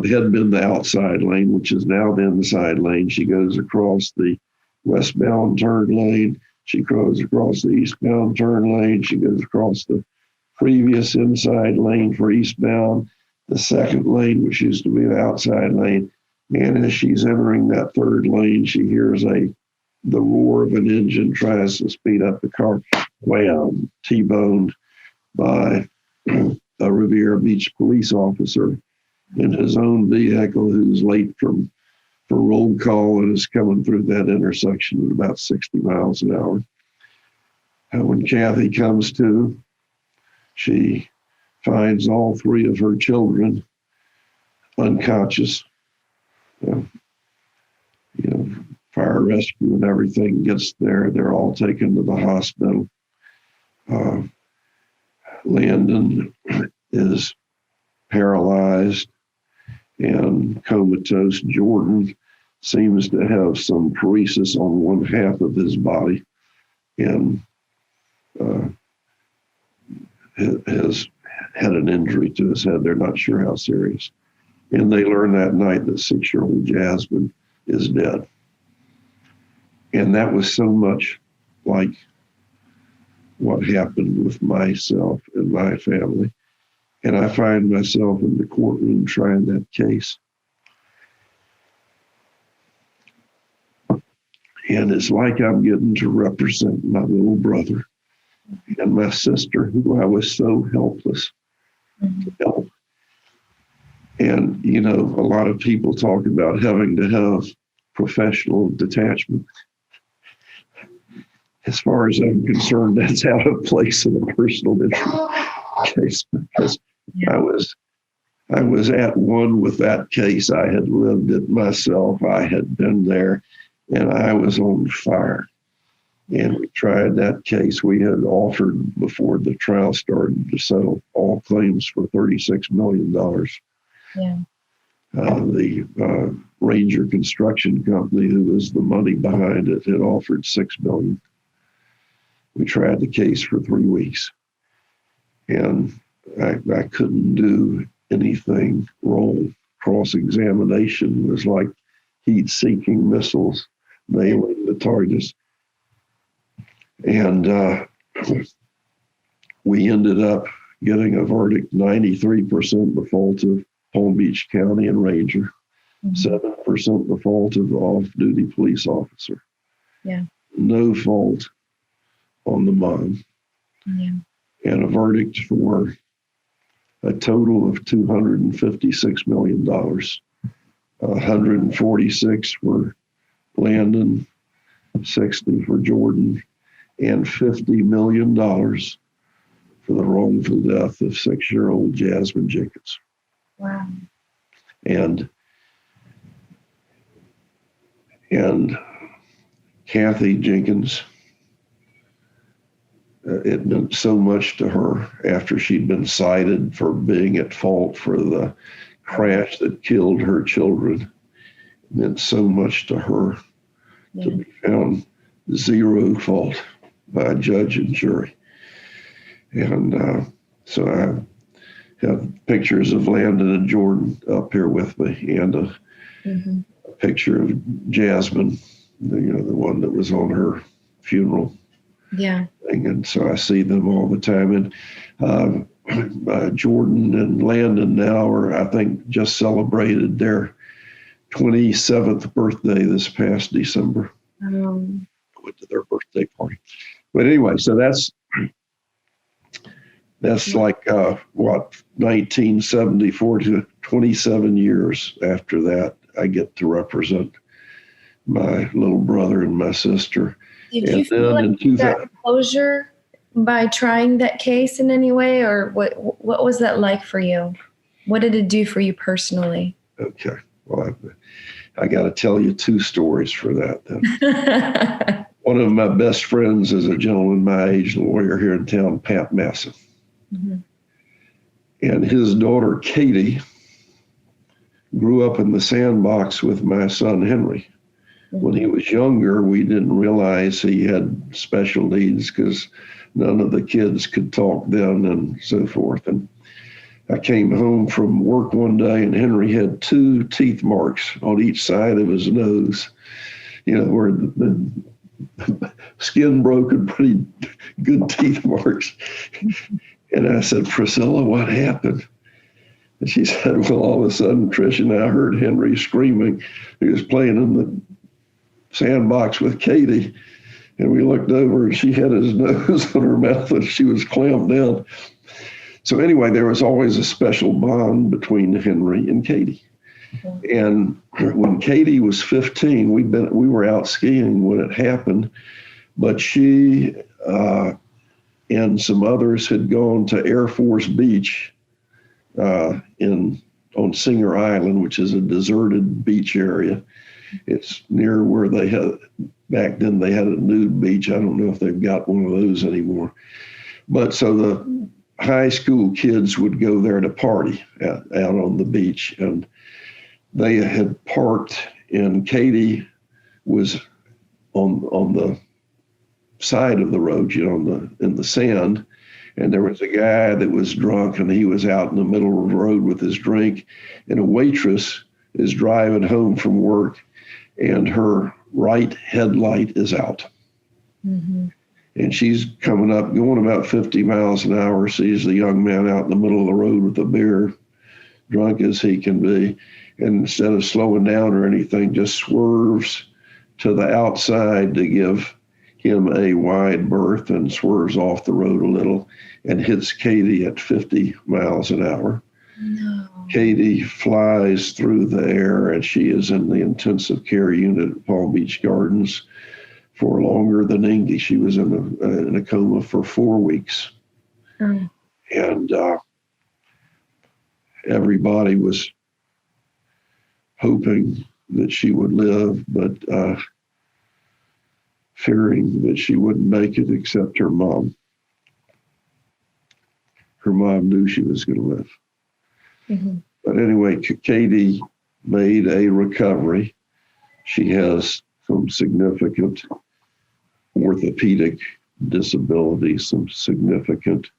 had been the outside lane, which is now the inside lane. She goes across the westbound turn lane. She goes across the eastbound turn lane. She goes across the previous inside lane for eastbound, the second lane, which used to be the outside lane. And as she's entering that third lane, she hears the roar of an engine, tries to speed up the car. Wham! T-boned by a Riviera Beach police officer in his own vehicle, who's late for roll call and is coming through that intersection at about 60 miles an hour. And when Kathy comes to, she finds all 3 of her children unconscious. Fire rescue and everything gets there. They're all taken to the hospital. Landon is paralyzed and comatose. Jordan seems to have some paresis on one half of his body and has had an injury to his head. They're not sure how serious. And they learn that night that 6-year-old Jasmine is dead. And that was so much like what happened with myself and my family. And I find myself in the courtroom trying that case. And it's like I'm getting to represent my little brother and my sister, who I was so helpless to help. And, a lot of people talk about having to have professional detachment. As far as I'm concerned, that's out of place in a personal injury case, because I was at one with that case. I had lived it myself. I had been there, and I was on fire. And we tried that case. We had offered before the trial started to settle all claims for $36 million. Yeah. The Ranger Construction Company, who was the money behind it, had offered $6 million. We tried the case for 3 weeks, and I couldn't do anything wrong. Cross-examination was like heat-seeking missiles nailing the targets. And we ended up getting a verdict 93% the fault of Palm Beach County and Ranger, 7% the fault of the off-duty police officer. Yeah. No fault on the mom. Yeah. And a verdict for a total of $256 million. 146 for Landon, 60 for Jordan, and $50 million for the wrongful death of 6-year-old Jasmine Jenkins. Wow. And Kathy Jenkins, it meant so much to her after she'd been cited for being at fault for the crash that killed her children. It meant so much to her to be found zero fault by a judge and jury. And so I have pictures of Landon and Jordan up here with me, and a picture of Jasmine, the one that was on her funeral. Yeah. Thing. And so I see them all the time. And Jordan and Landon now are, I think, just celebrated their 27th birthday this past December. Went to their birthday party. But anyway, so that's like, 1974 to 27 years after that, I get to represent my little brother and my sister. Did you feel like you got closure by trying that case in any way, or what was that like for you? What did it do for you personally? Okay. Well, I got to tell you 2 stories for that then. One of my best friends is a gentleman my age, a lawyer here in town, Pat Masson. And his daughter, Katie, grew up in the sandbox with my son, Henry. When he was younger, we didn't realize he had special needs because none of the kids could talk then and so forth. And I came home from work one day and Henry had 2 teeth marks on each side of his nose, where the skin broken, pretty good teeth marks. And I said, Priscilla, what happened? And she said, well, all of a sudden, Trish and I heard Henry screaming. He was playing in the sandbox with Katie, and we looked over and she had his nose on her mouth and she was clamped down. So anyway, there was always a special bond between Henry and Katie. And when Katie was 15, we were out skiing when it happened, but she and some others had gone to Air Force Beach on Singer Island, which is a deserted beach area. It's near where they had, back then they had a nude beach. I don't know if they've got one of those anymore. But so the high school kids would go there to party out on the beach. And they had parked, and Katie was on the side of the road, in the sand. And there was a guy that was drunk, and he was out in the middle of the road with his drink. And a waitress is driving home from work, and her right headlight is out. And she's coming up, going about 50 miles an hour, sees the young man out in the middle of the road with a beer, drunk as he can be. And instead of slowing down or anything, just swerves to the outside to give him a wide berth and swerves off the road a little and hits Katie at 50 miles an hour. No. Katie flies through the air, and she is in the intensive care unit at Palm Beach Gardens for longer than Angie. She was in a coma for 4 weeks. And everybody was hoping that she would live, but fearing that she wouldn't make it, except her mom. Her mom knew she was going to live. But anyway, Katie made a recovery. She has some significant orthopedic disabilities, some significant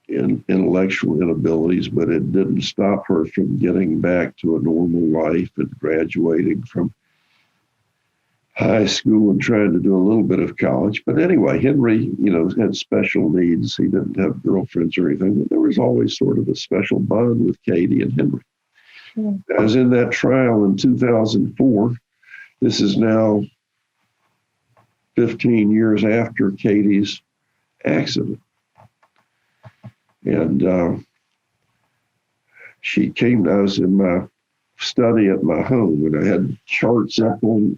intellectual inabilities, but it didn't stop her from getting back to a normal life and graduating from high school and tried to do a little bit of college. But anyway, Henry, had special needs. He didn't have girlfriends or anything, but there was always sort of a special bond with Katie and Henry. I was in that trial in 2004. This is now 15 years after Katie's accident. And she came to us in my study at my home, and I had charts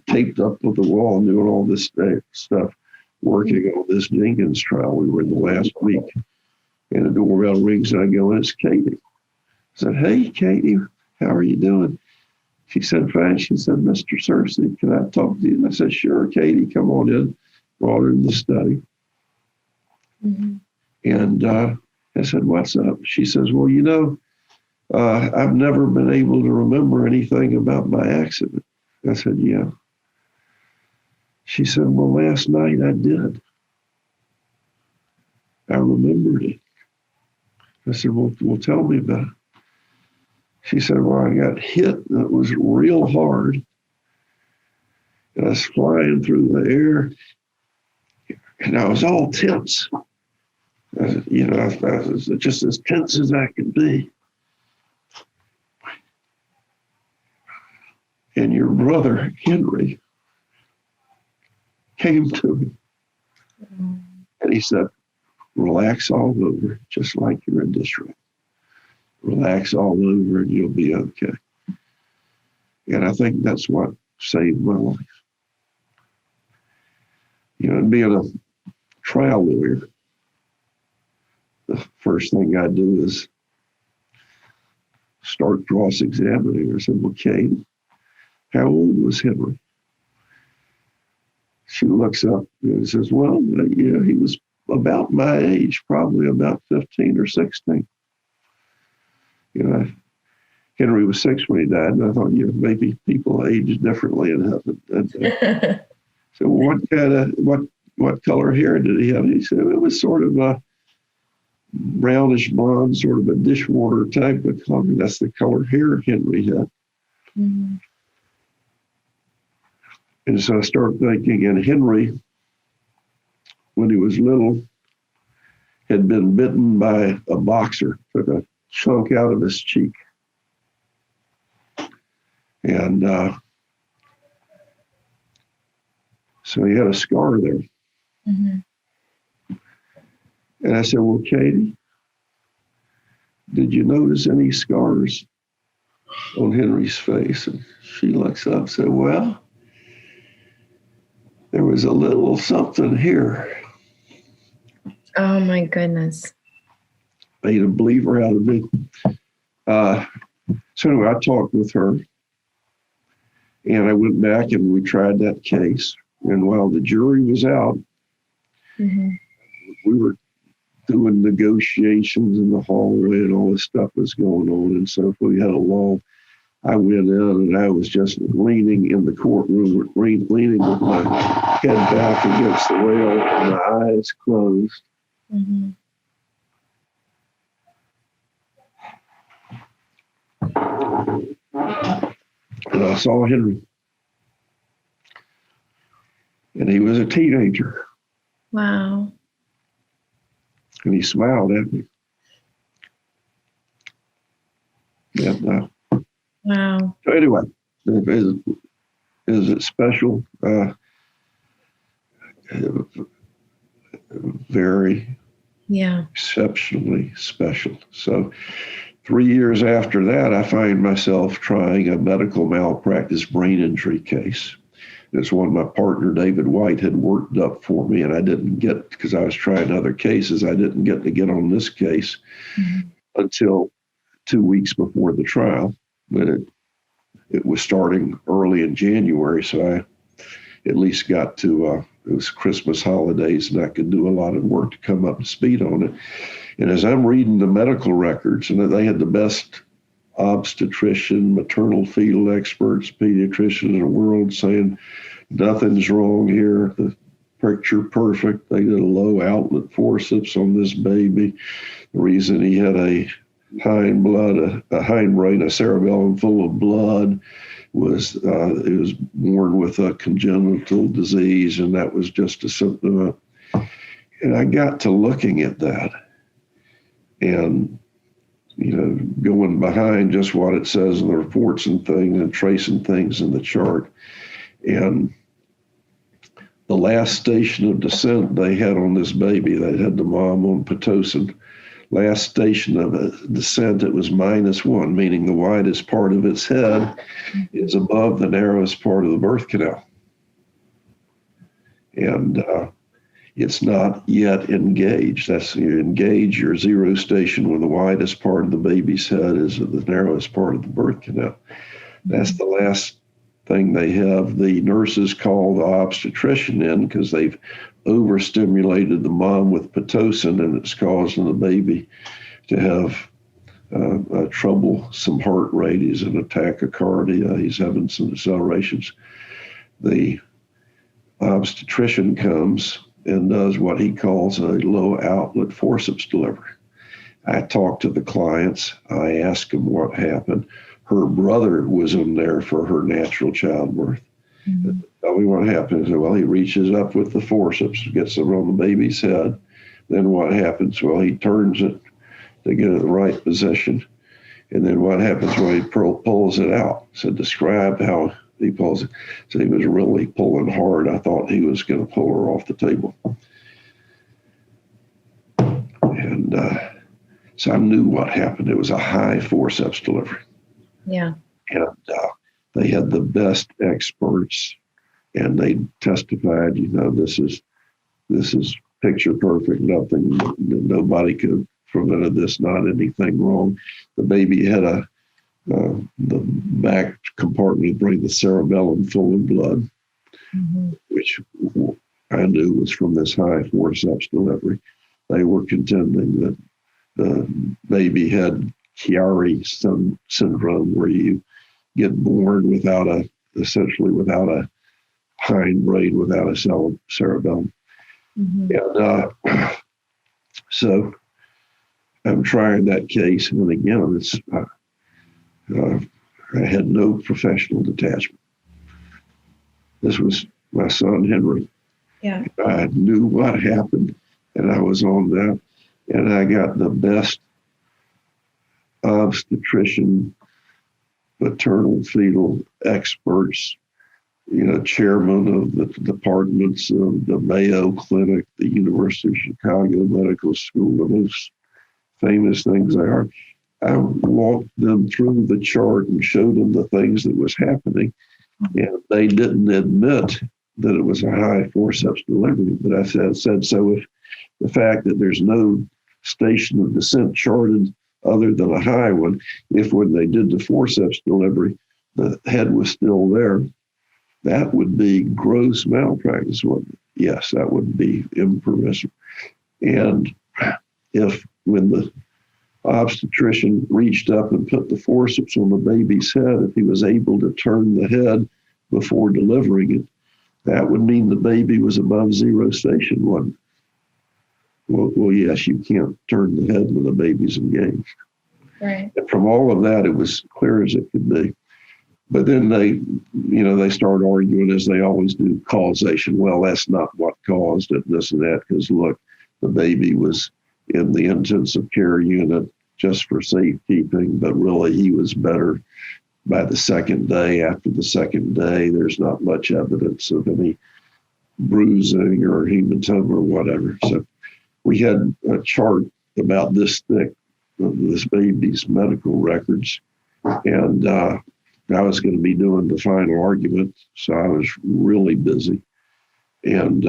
taped up with the wall and doing all this stuff, working on this Jenkins trial. We were in the last week, and the doorbell rings, and I go, and it's Katie. I said, "Hey, Katie, how are you doing?" She said, "Fine." She said, "Mr. Searcy, can I talk to you?" And I said, "Sure, Katie, come on in." Brought her in the study. Mm-hmm. And I said, "What's up?" She says, "Well, I've never been able to remember anything about my accident." I said, "Yeah." She said, "Well, last night I did. I remembered it." I said, well, tell me about it." She said, "Well, I got hit, and it was real hard. And I was flying through the air, and I was all tense. I was just as tense as I could be. And your brother, Henry, came to me. And he said, 'Relax all over, just like you're in this room. Relax all over and you'll be okay.' And I think that's what saved my life. And being a trial lawyer, the first thing I do is start cross-examining her. I said, "Well, Kate, how old was Henry?" She looks up and says, "Well, he was about my age, probably about 15 or 16. Henry was 6 when he died, and I thought, maybe people age differently in heaven." So what color hair did he have? He said it was sort of a brownish blonde, sort of a dishwater type of color. That's the color hair Henry had. Mm-hmm. And so I started thinking, and Henry, when he was little, had been bitten by a boxer, took a chunk out of his cheek. And so he had a scar there. Mm-hmm. And I said, "Well, Katie, did you notice any scars on Henry's face?" And she looks up and said, "Well, there was a little something here." Oh, my goodness. Made a believer out of me. So anyway, I talked with her, and I went back and we tried that case. And while the jury was out, mm-hmm. we were doing negotiations in the hallway, and all this stuff was going on. And so we had a lull. I went in, and I was just leaning in the courtroom, leaning with my head back against the rail and my eyes closed. Mm-hmm. And I saw Henry. And he was a teenager. Wow. And he smiled at me. And, wow. So anyway, is it special? Very exceptionally special. So 3 years after that, I find myself trying a medical malpractice brain injury case. It's one my partner, David White, had worked up for me, and I didn't get, because I was trying other cases, I didn't get to get on this case until 2 weeks before the trial. But it was starting early in January, so I at least got to, it was Christmas holidays, and I could do a lot of work to come up to speed on it. And as I'm reading the medical records, and they had the best obstetrician, maternal fetal experts, pediatricians in the world saying nothing's wrong here, the picture perfect. They did a low outlet forceps on this baby. The reason he had a hind blood, a hind brain, a cerebellum full of blood. It was born with a congenital disease, and that was just a symptom. And I got to looking at that, and going behind just what it says in the reports and things, and tracing things in the chart, and the last station of descent they had on this baby, they had the mom on Pitocin. Last station of descent, it was -1, meaning the widest part of its head is above the narrowest part of the birth canal. And it's not yet engaged. That's you engage your zero station when the widest part of the baby's head is at the narrowest part of the birth canal. That's the last thing they have. The nurses call the obstetrician in because they've overstimulated the mom with Pitocin, and it's causing the baby to have trouble, heart rate. He's in tachycardia. He's having some accelerations. The obstetrician comes and does what he calls a low outlet forceps delivery. I talk to the clients. I ask them what happened. Her brother was in there for her natural childbirth. Mm-hmm. Tell me what happened. I said, well, he reaches up with the forceps, gets it on the baby's head. Then what happens? Well, he turns it to get it in the right position. And then what happens when he pulls it out? So describe how he pulls it. So he was really pulling hard. I thought he was going to pull her off the table. And so I knew what happened. It was a high forceps delivery. Yeah. And they had the best experts, and they testified, this is picture perfect. Nothing, nobody could have prevented this, not anything wrong. The baby had the back compartment of the brain, the cerebellum full of blood, which I knew was from this high forceps delivery. They were contending that the baby had Chiari syndrome, where you get born essentially without a hind brain, without a cerebellum. And so I'm trying that case, and again, I had no professional detachment. This was my son Henry. Yeah, I knew what happened, and I was on that, and I got the best obstetrician, maternal fetal experts, chairman of the departments of the Mayo Clinic, the University of Chicago Medical School, the most famous things they are. I walked them through the chart and showed them the things that was happening, and they didn't admit that it was a high forceps delivery. But I said so if the fact that there's no station of descent charted other than a high one, if when they did the forceps delivery, the head was still there, that would be gross malpractice, wouldn't it? Yes, that would be impermissible. And if when the obstetrician reached up and put the forceps on the baby's head, if he was able to turn the head before delivering it, that would mean the baby was above zero station, wouldn't it? Well, yes, you can't turn the head when the baby's engaged. Right. And from all of that, it was clear as it could be. But then they start arguing, as they always do, causation. Well, that's not what caused it, this and that, because look, the baby was in the intensive care unit just for safekeeping, but really he was better by the second day. After the second day, there's not much evidence of any bruising or hematoma or whatever. So we had a chart about this thick of this baby's medical records, and I was going to be doing the final argument, so I was really busy. And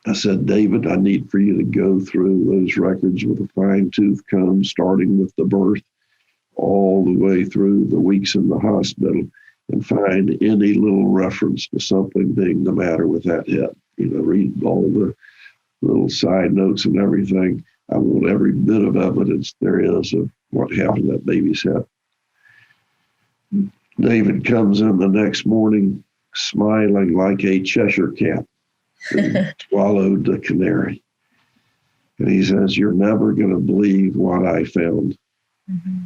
I said, David, I need for you to go through those records with a fine-tooth comb, starting with the birth all the way through the weeks in the hospital, and find any little reference to something being the matter with that head. Read all the little side notes and everything. I want every bit of evidence there is of what happened to that baby's head. David comes in the next morning smiling like a Cheshire cat that swallowed the canary. And he says, you're never going to believe what I found Mm-hmm.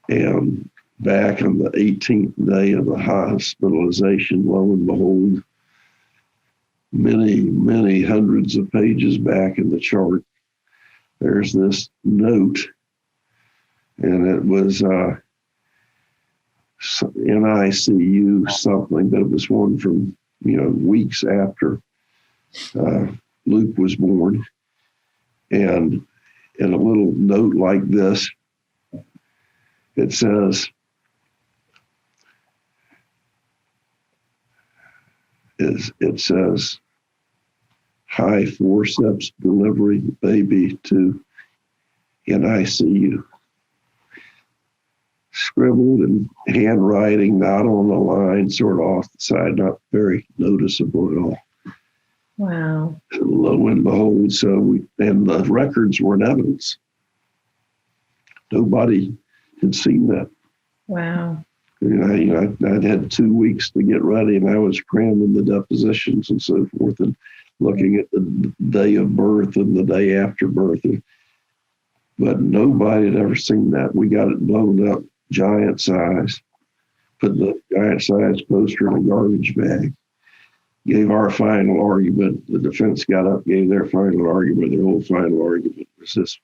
And back on the 18th day of the hospitalization, lo and behold, many hundreds of pages back in the chart, there's this note, and it was NICU something, but it was one from, weeks after Luke was born. And in a little note like this, it says, high forceps delivery baby to NICU. Scribbled in handwriting, not on the line, sort of off the side, not very noticeable at all. Wow. And lo and behold, and the records were in evidence. Nobody had seen that. Wow. I'd had 2 weeks to get ready, and I was cramming the depositions and so forth, and looking at the day of birth and the day after birth. But nobody had ever seen that. We got it blown up, giant size, put the giant size poster in a garbage bag, gave our final argument. The defense got up, gave their final argument. Their whole final argument was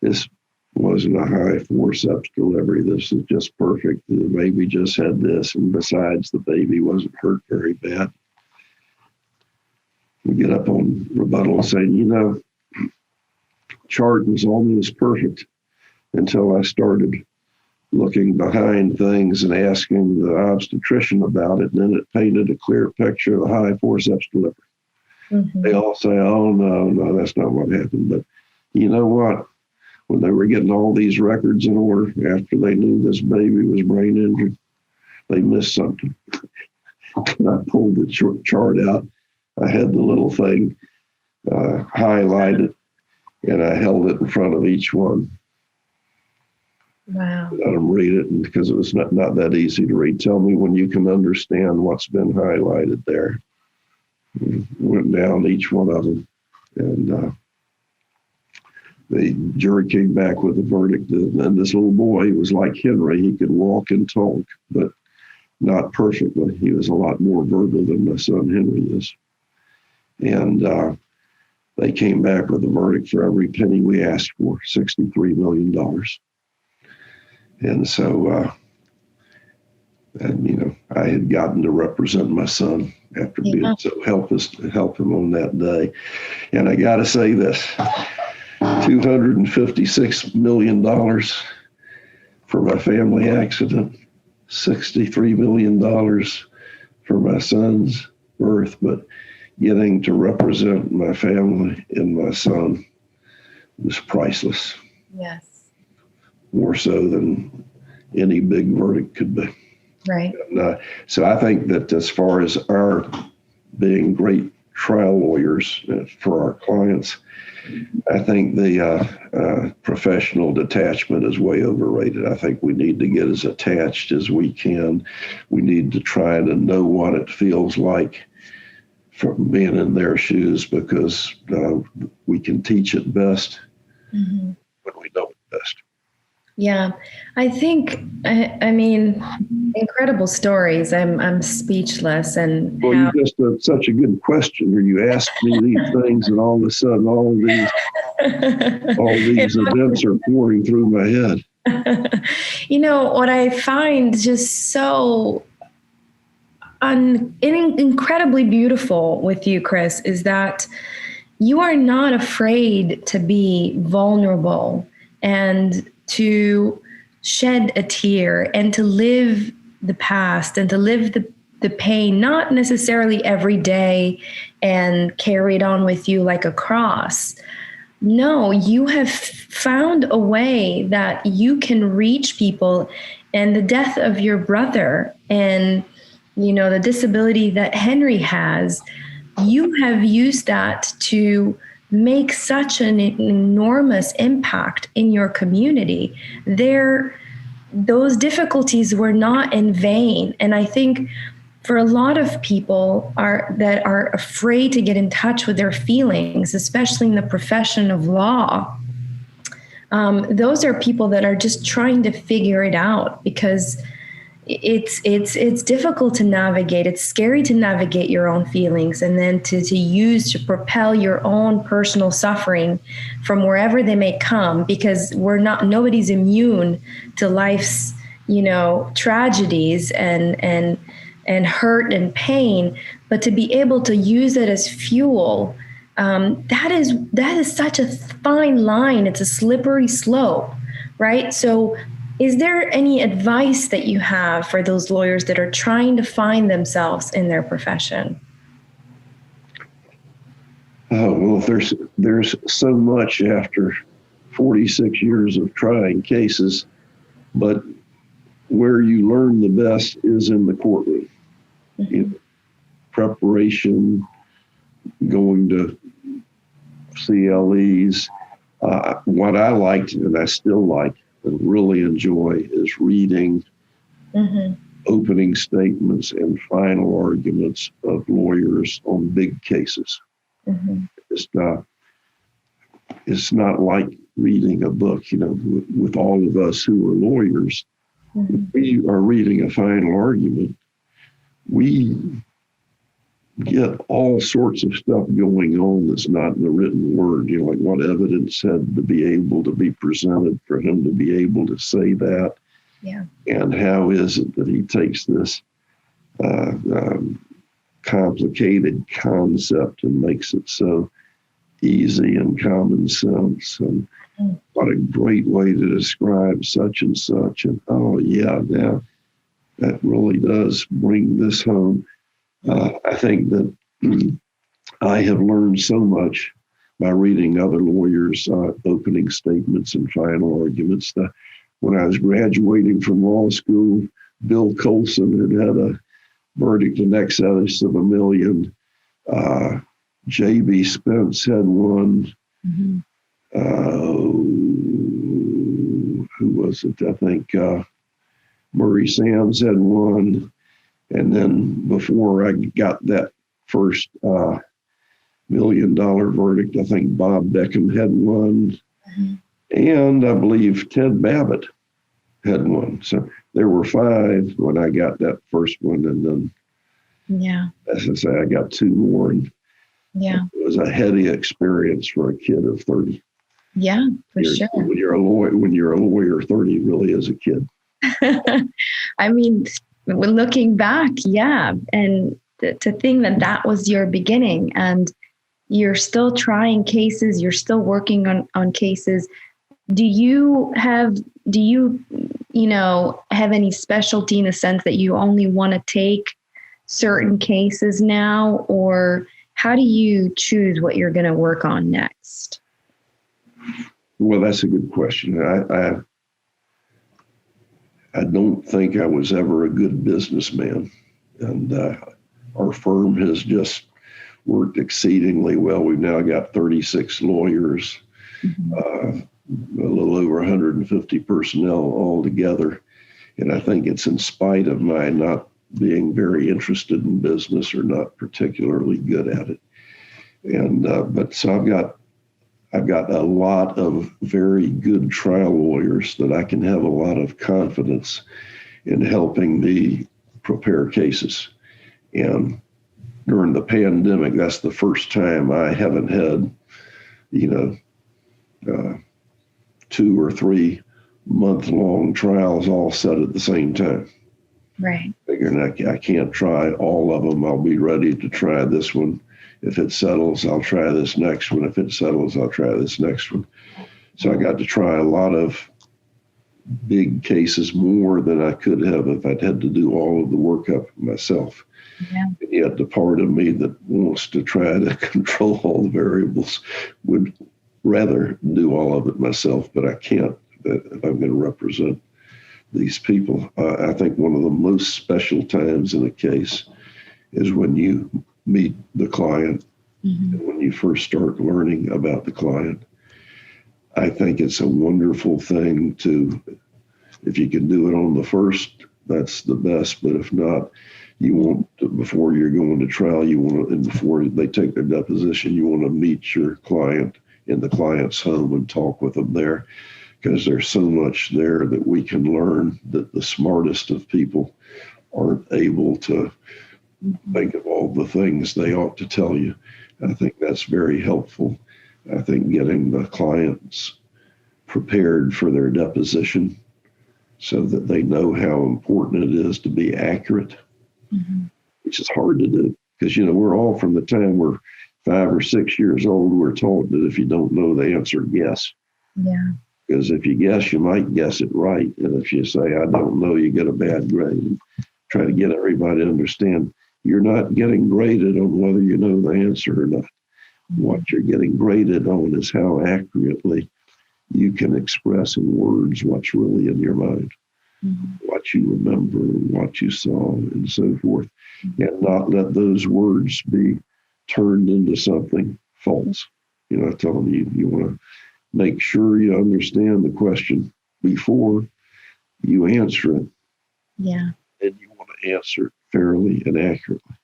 this wasn't a high forceps delivery. This is just perfect. The baby just had this, and besides, the baby wasn't hurt very bad. We get up on rebuttal saying, chart was almost perfect until I started looking behind things and asking the obstetrician about it. And then it painted a clear picture of the high forceps delivery. Mm-hmm. They all say, oh, no, that's not what happened. But you know what? When they were getting all these records in order after they knew this baby was brain injured, they missed something. And I pulled the chart out. I had the little thing highlighted, and I held it in front of each one. Wow. Let them read it, because it was not that easy to read. Tell me when you can understand what's been highlighted there. We went down each one of them, and the jury came back with a verdict. And this little boy was like Henry. He could walk and talk, but not perfectly. He was a lot more verbal than my son Henry is. And they came back with a verdict for every penny we asked for, $63 million. And so, I had gotten to represent my son after being so helpless to help him on that day. And I got to say this, $256 million for my family accident, $63 million for my son's birth, but getting to represent my family and my son was priceless. Yes. More so than any big verdict could be. Right. And, so I think that as far as our being great trial lawyers for our clients, I think the professional detachment is way overrated. I think we need to get as attached as we can. We need to try to know what it feels like from being in their shoes, because we can teach it best when we know it best. Yeah, I think, I mean, incredible stories. I'm speechless. And well, you just such a good question. You asked me these things, and all of a sudden, all these events are pouring through my head. What I find just so incredibly beautiful with you, Chris, is that you are not afraid to be vulnerable and to shed a tear and to live the past and to live the pain, not necessarily every day and carry it on with you like a cross. No, you have found a way that you can reach people, and the death of your brother and, the disability that Henry has, you have used that to make such an enormous impact in your community. Those difficulties were not in vain. And I think for a lot of people that are afraid to get in touch with their feelings, especially in the profession of law, Those are people that are just trying to figure it out, because it's difficult to navigate. It's scary to navigate your own feelings, and then to use to propel your own personal suffering from wherever they may come, because nobody's immune to life's, tragedies and hurt and pain. But to be able to use it as fuel, that is such a fine line. It's a slippery slope, right? So is there any advice that you have for those lawyers that are trying to find themselves in their profession? Well, there's so much after 46 years of trying cases, but where you learn the best is in the courtroom. Mm-hmm. In preparation, going to CLEs. What I liked, and I still like and really enjoy, is reading opening statements and final arguments of lawyers on big cases. Mm-hmm. It's not like reading a book, with all of us who are lawyers. Mm-hmm. We are reading a final argument. We get all sorts of stuff going on that's not in the written word, like what evidence had to be able to be presented for him to be able to say that. Yeah. And how is it that he takes this complicated concept and makes it so easy and common sense, and what a great way to describe such and such, and now that really does bring this home. I think that I have learned so much by reading other lawyers' opening statements and final arguments. When I was graduating from law school, Bill Colson had a verdict in excess of $1 million. J.B. Spence had one. Mm-hmm. Who was it? I think Murray Sands had one. And then before I got that first $1 million verdict, I think Bob Beckham had one. Mm-hmm. And I believe Ted Babbitt had one. So there were 5 when I got that first one. And then, as I say, I got 2 more. And it was a heady experience for a kid of 30. Yeah, for sure. When you're a lawyer, 30 really is a kid. I mean, when looking back, and to think that was your beginning, and you're still trying cases, you're still working on cases. Do you have any specialty in the sense that you only want to take certain cases now, or how do you choose what you're going to work on next? Well, that's a good question. I don't think I was ever a good businessman, and our firm has just worked exceedingly well. We've now got 36 lawyers, a little over 150 personnel altogether, and I think it's in spite of my not being very interested in business or not particularly good at it. And but so I've got a lot of very good trial lawyers that I can have a lot of confidence in helping me prepare cases. And during the pandemic, that's the first time I haven't had, 2 or 3 month-long trials all set at the same time. Right. Figuring I can't try all of them. I'll be ready to try this one. If it settles, I'll try this next one. If it settles, I'll try this next one. So I got to try a lot of big cases, more than I could have if I'd had to do all of the workup myself. Yeah. And yet the part of me that wants to try to control all the variables would rather do all of it myself, but I can't if I'm going to represent these people. I think one of the most special times in a case is when you meet the client, and when you first start learning about the client. I think it's a wonderful thing if you can do it on the first, that's the best. But if not, you want to, before you're going to trial, and before they take their deposition, you want to meet your client in the client's home and talk with them there. because there's so much there that we can learn that the smartest of people aren't able to think of all the things they ought to tell you. I think that's very helpful. I think getting the clients prepared for their deposition so that they know how important it is to be accurate, which is hard to do because, we're all from the time we're 5 or 6 years old, we're taught that if you don't know the answer, guess. Yeah. Because if you guess, you might guess it right. And if you say, I don't know, you get a bad grade. And try to get everybody to understand you're not getting graded on whether you know the answer or not. What you're getting graded on is how accurately you can express in words what's really in your mind, what you remember, what you saw, and so forth, and not let those words be turned into something false. I tell them you want to make sure you understand the question before you answer it. Yeah. And you want to answer it fairly and accurately.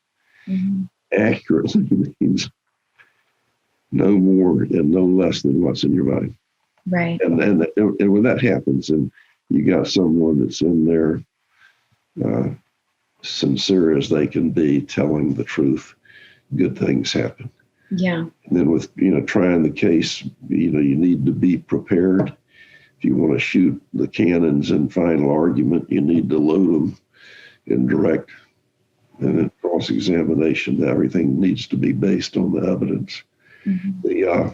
Accurately means no more and no less than what's in your mind. Right. And when that happens, and you got someone that's in there sincere as they can be, telling the truth, good things happen. Yeah. And then with, trying the case, you need to be prepared. If you want to shoot the cannons in final argument, you need to load them in direct and in cross-examination. Everything needs to be based on the evidence. The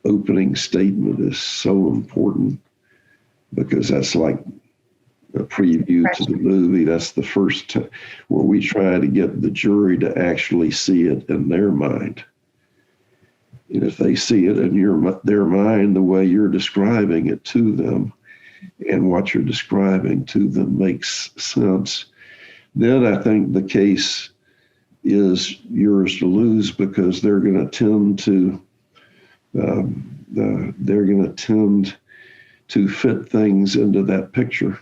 opening statement is so important because that's like a preview to the movie. That's the first where we try to get the jury to actually see it in their mind. And if they see it in their mind the way you're describing it to them, and what you're describing to them makes sense, then I think the case is yours to lose because they're going to tend to fit things into that picture.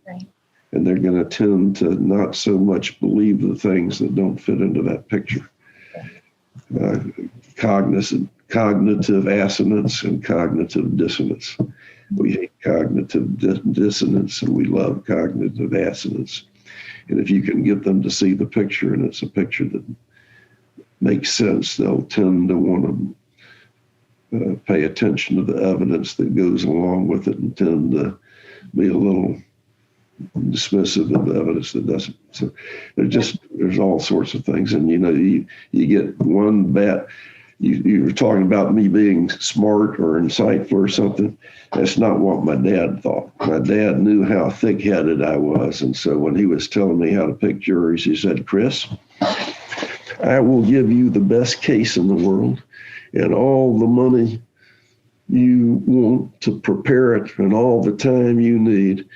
Right. And they're going to tend to not so much believe the things that don't fit into that picture. Cognitive assonance and cognitive dissonance. We hate cognitive dissonance and we love cognitive assonance. And if you can get them to see the picture and it's a picture that makes sense, they'll tend to want to pay attention to the evidence that goes along with it and tend to be a little dismissive of the evidence that doesn't. So there's all sorts of things. And, you get one bad. You were talking about me being smart or insightful or something. That's not what my dad thought. My dad knew how thick-headed I was. And so when he was telling me how to pick juries, he said, Chris, I will give you the best case in the world and all the money you want to prepare it and all the time you need.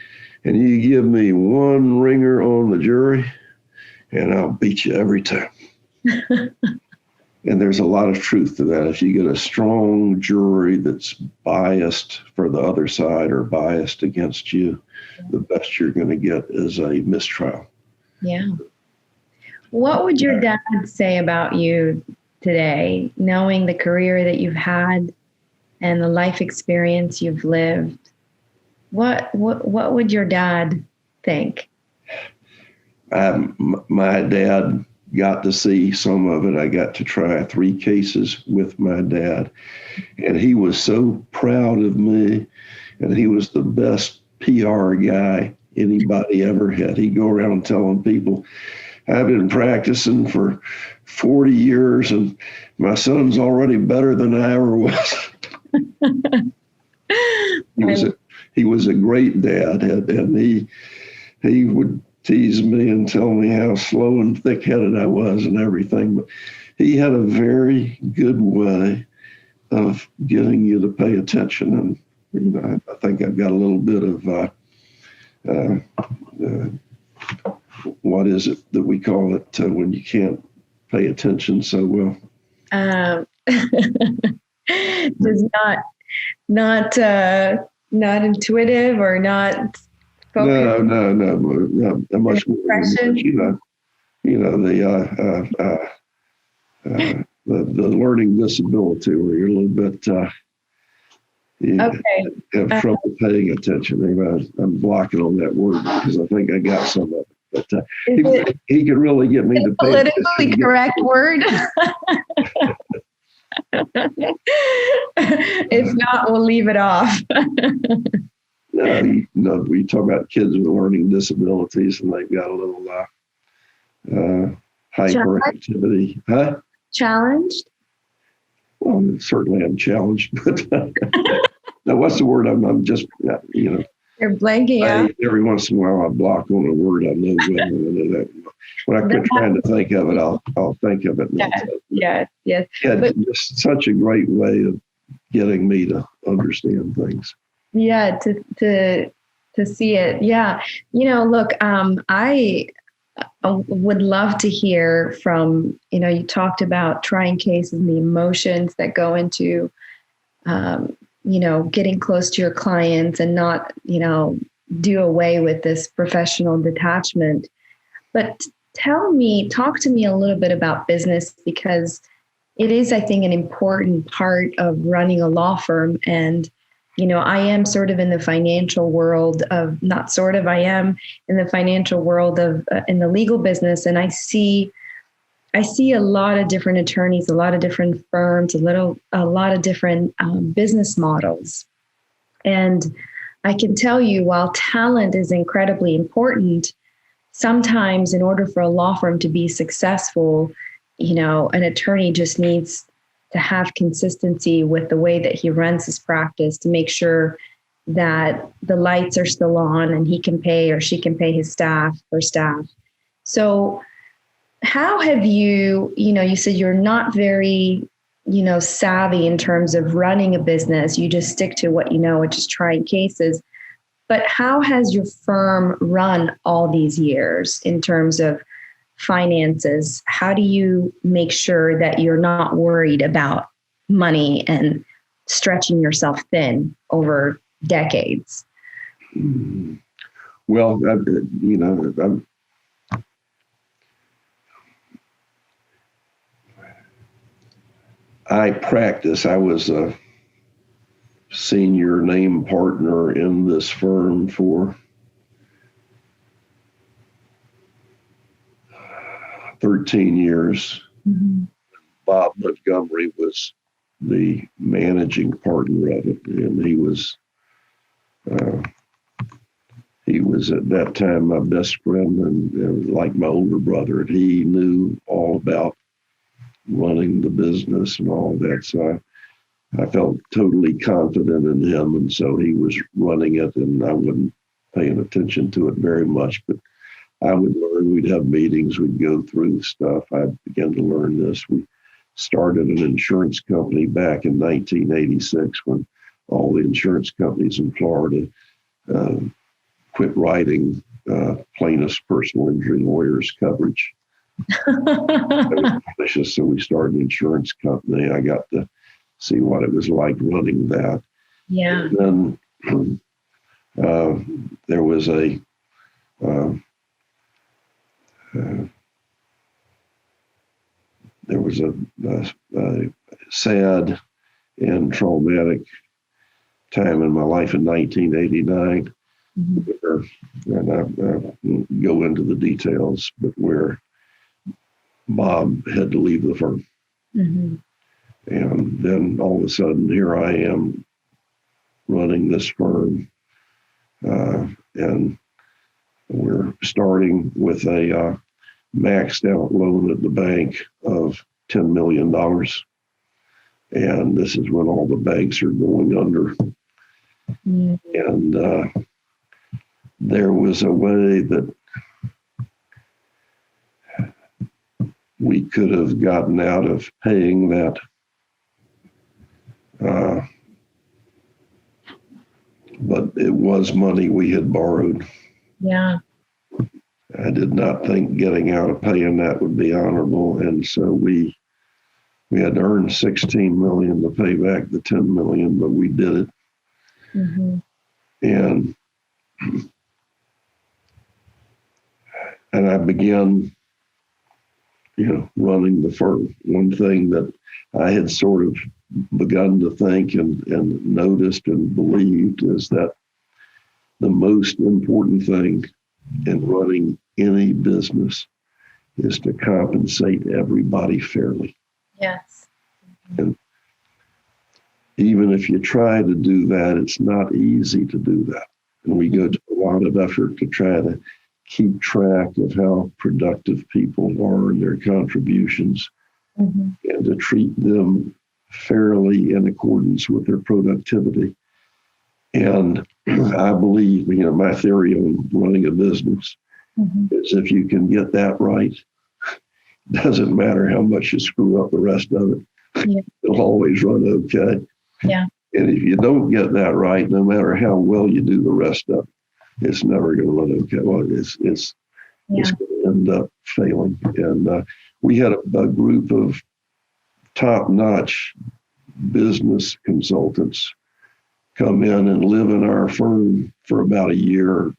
And you give me one ringer on the jury and I'll beat you every time. And there's a lot of truth to that. If you get a strong jury that's biased for the other side or biased against you, the best you're going to get is a mistrial. Yeah. What would your dad say about you today, knowing the career that you've had and the life experience you've lived? What would your dad think? My dad got to see some of it. I got to try 3 cases with my dad, and he was so proud of me, and he was the best PR guy anybody ever had. He'd go around telling people, I've been practicing for 40 years, and my son's already better than I ever was. He was a great dad, and he would tease me and tell me how slow and thick-headed I was and everything. But he had a very good way of getting you to pay attention. And I think I've got a little bit of what is it that we call it when you can't pay attention so well? Just not intuitive or not focused. No. Much more. The learning disability where you're a little bit Okay. have trouble paying attention. I'm blocking on that word because I think I got some of it. But he could really get me to pay attention. Politically correct word. If not, we'll leave it off. No, we talk about kids with learning disabilities, and they've got a little hyperactivity. Huh? Challenged? Well, certainly I'm challenged, but now what's the word? I'm just, You're blanking out. Every once in a while I block on a word. I know that. When I quit trying to think of it, I'll think of it. Yes. Yeah, just such a great way of getting me to understand things. Yeah, to see it. Yeah. Look, I would love to hear from, you talked about trying cases and the emotions that go into, getting close to your clients and not, do away with this professional detachment. But talk to me a little bit about business, because it is, I think, an important part of running a law firm. And I am sort of in the financial world of, not sort of, I am in the financial world of, in the legal business. And I see a lot of different attorneys, a lot of different firms, a lot of different business models. And I can tell you, while talent is incredibly important, sometimes in order for a law firm to be successful, an attorney just needs to have consistency with the way that he runs his practice to make sure that the lights are still on and he can pay or she can pay his staff. So how have you said you're not very, savvy in terms of running a business. You just stick to what you know, which is trying cases. But how has your firm run all these years in terms of finances? How do you make sure that you're not worried about money and stretching yourself thin over decades? Well, I practice. I was a senior name partner in this firm for 13 years. Mm-hmm. Bob Montgomery was the managing partner of it, and he was at that time my best friend and like my older brother. And he knew all about running the business and all that. So I felt totally confident in him, and so he was running it, and I wasn't paying attention to it very much, but I would learn. We'd have meetings, we'd go through stuff. I began to learn this. We started an insurance company back in 1986 when all the insurance companies in Florida quit writing plaintiff's personal injury lawyers coverage. So we started an insurance company. I got to see what it was like running that. Yeah. And then there was a sad and traumatic time in my life in 1989. Mm-hmm. And I won't go into the details, but where Bob had to leave the firm. Mm-hmm. And then all of a sudden, here I am running this firm. And we're starting with a maxed out loan at the bank of $10 million. And this is when all the banks are going under. Mm-hmm. And there was a way that we could have gotten out of paying that but it was money we had borrowed. Yeah. I did not think getting out of paying that would be honorable. And so we had to earn $16 million to pay back the $10 million, but we did it. Mm-hmm. And I began, running the firm. One thing that I had sort of begun to think and noticed and believed is that the most important thing in running any business is to compensate everybody fairly. Yes. And even if you try to do that, it's not easy to do that. And we go to a lot of effort to try to keep track of how productive people are and their contributions, and to treat them fairly in accordance with their productivity. And I believe, my theory on running a business is if you can get that right, it doesn't matter how much you screw up the rest of it. It'll always run okay. Yeah. And if you don't get that right, no matter how well you do the rest of it, it's never going to run okay. Well, it's going to end up failing. And we had a group of top-notch business consultants come in and live in our firm for about a year,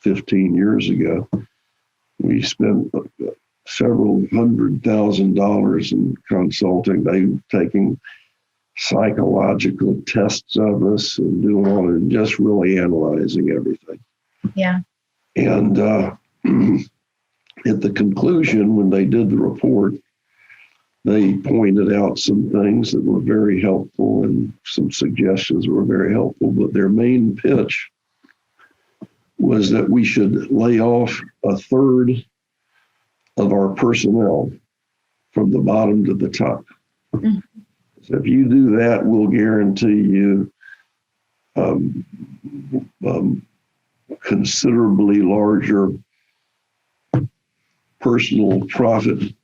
15 years ago. We spent several $100,000 in consulting. They were taking psychological tests of us and doing all and just really analyzing everything. Yeah. And at the conclusion, when they did the report, they pointed out some things that were very helpful and some suggestions were very helpful. But their main pitch was that we should lay off a third of our personnel from the bottom to the top. So if you do that, we'll guarantee you considerably larger personal profit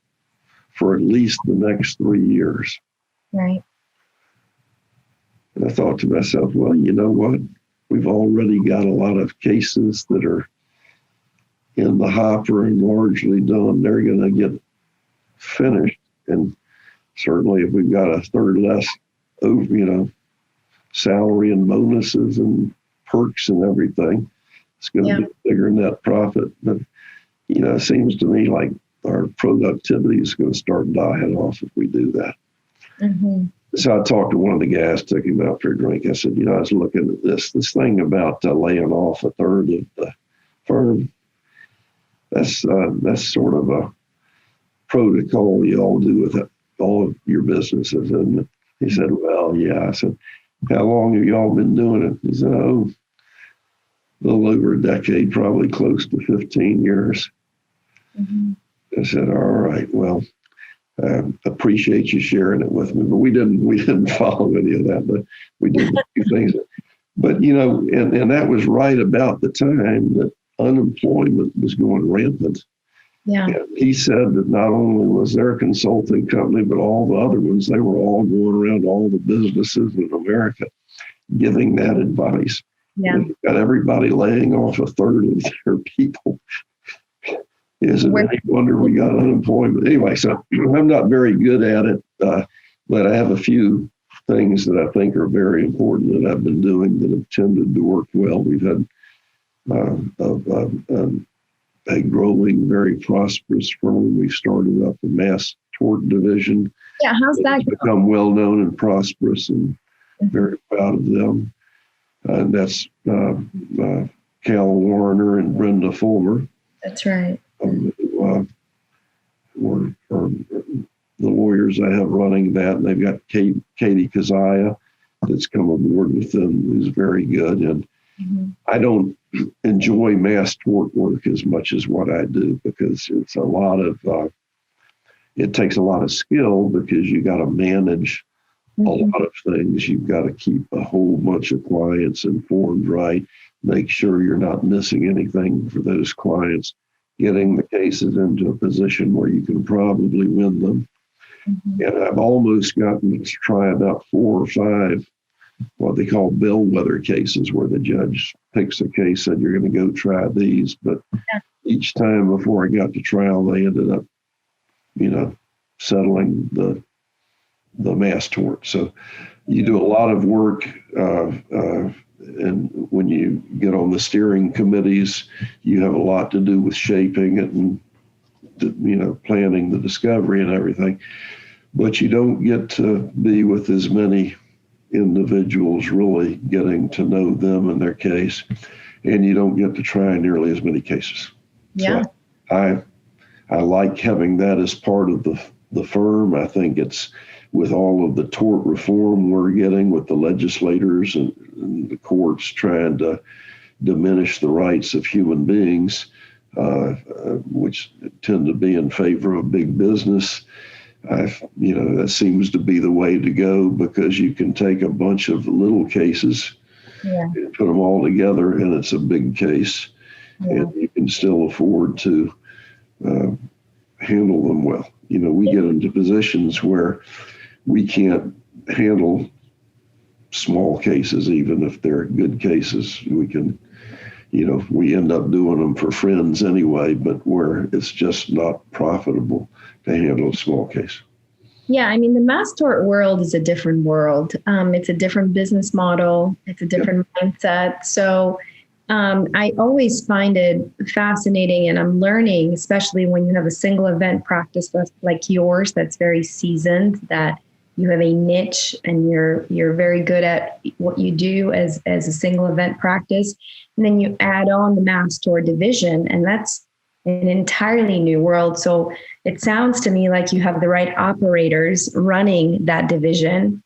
for at least the next 3 years. Right. And I thought to myself, well, you know what? We've already got a lot of cases that are in the hopper and largely done. They're going to get finished. And certainly if we've got a third less, salary and bonuses and perks and everything, it's going to be a bigger net profit. But, it seems to me like our productivity is going to start dying off if we do that. So I talked to one of the guys, took him out for a drink. I said, I was looking at this thing about laying off a third of the firm. That's sort of a protocol you all do with all of your businesses, isn't it? He said, well, yeah. I said, how long have y'all been doing it? He said, a little over a decade, probably close to 15 years. I said, all right, well, appreciate you sharing it with me, but we didn't follow any of that, but we did a few things. But, and that was right about the time that unemployment was going rampant. Yeah. And he said that not only was their consulting company, but all the other ones, they were all going around all the businesses in America giving that advice. Yeah. And got everybody laying off a third of their people. Is it any wonder we got unemployment? Anyway, so I'm not very good at it, but I have a few things that I think are very important that I've been doing that have tended to work well. We've had a growing, very prosperous firm. We started up a mass tort division. Yeah, how's that become well known and prosperous, and very proud of them. And that's Cal Warner and Brenda Fulmer. That's right. Were the lawyers I have running that, and they've got Katie Kazaya that's come aboard with them, who's very good. And I don't enjoy mass tort work as much as what I do, because it's a lot of it takes a lot of skill, because you got to manage a lot of things. You've got to keep a whole bunch of clients informed, right? Make sure you're not missing anything for those clients, getting the cases into a position where you can probably win them. And I've almost gotten to try about 4 or 5 what they call bellwether cases, where the judge picks a case and you're going to go try these. But each time before I got to trial, they ended up, settling the mass tort. So you do a lot of work, and when you get on the steering committees, you have a lot to do with shaping it and, planning the discovery and everything. but you don't get to be with as many individuals, really getting to know them and their case, and you don't get to try nearly as many cases. Yeah. So I like having that as part of the firm. I think it's with all of the tort reform we're getting with the legislators and the courts trying to diminish the rights of human beings, which tend to be in favor of big business. That seems to be the way to go, because you can take a bunch of little cases and put them all together, and it's a big case, and you can still afford to handle them well. We get into positions where we can't handle small cases, even if they're good cases. We can, we end up doing them for friends anyway, but where it's just not profitable to handle a small case. Yeah, I mean, the mass tort world is a different world. It's a different business model. It's a different mindset. So I always find it fascinating, and I'm learning, especially when you have a single event practice like yours that's very seasoned, that you have a niche and you're very good at what you do as a single event practice. And then you add on the mass tort division, and that's an entirely new world. So it sounds to me like you have the right operators running that division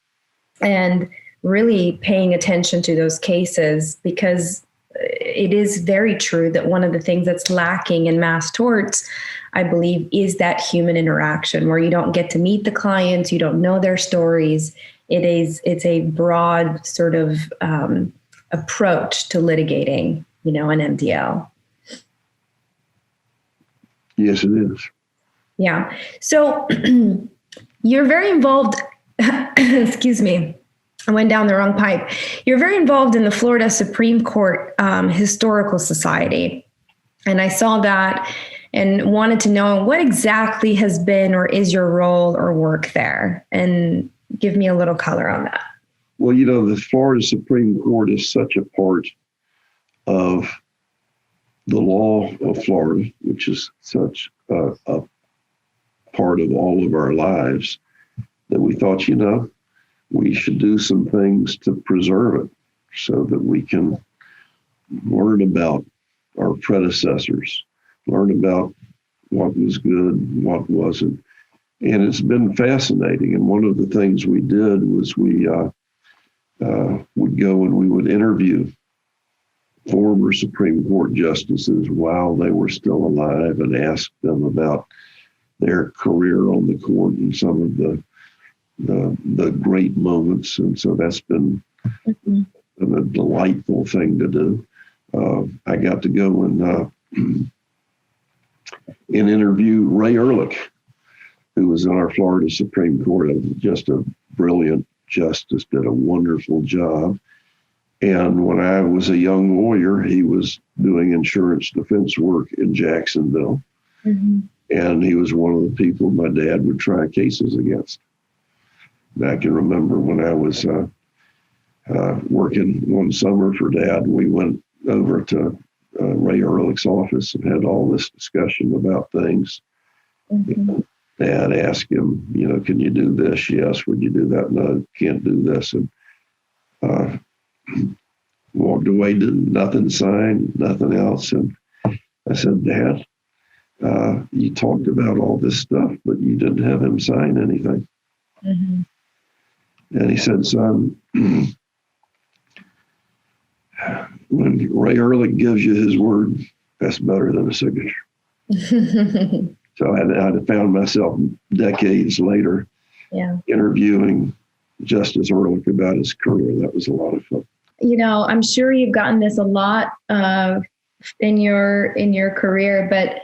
and really paying attention to those cases, because it is very true that one of the things that's lacking in mass torts, I believe, is that human interaction where you don't get to meet the clients, you don't know their stories. It's a broad sort of approach to litigating, an MDL. Yes, it is. Yeah. So you're very involved, excuse me, I went down the wrong pipe. You're very involved in the Florida Supreme Court Historical Society. And I saw that and wanted to know what exactly has been or is your role or work there, and give me a little color on that. Well, the Florida Supreme Court is such a part of the law of Florida, which is such a part of all of our lives, that we thought, we should do some things to preserve it so that we can learn about our predecessors, learn about what was good, what wasn't. And it's been fascinating. And one of the things we did was we would go and we would interview former Supreme Court justices while they were still alive and ask them about their career on the court and some of the great moments. And so that's been a delightful thing to do. I got to go and interview Ray Ehrlich, who was on our Florida Supreme Court, just a brilliant justice, did a wonderful job. And when I was a young lawyer, he was doing insurance defense work in Jacksonville. Mm-hmm. And he was one of the people my dad would try cases against. And I can remember when I was working one summer for Dad, we went over to Ray Ehrlich's office and had all this discussion about things. Mm-hmm. Dad asked him, can you do this? Yes. Would you do that? No, can't do this. And walked away, did nothing, signed, nothing else. And I said, Dad, you talked about all this stuff, but you didn't have him sign anything. Mm-hmm. And he said, son, when Ray Ehrlich gives you his word, that's better than a signature. So I found myself decades later interviewing Justice Ehrlich about his career. That was a lot of fun. I'm sure you've gotten this a lot in your career, but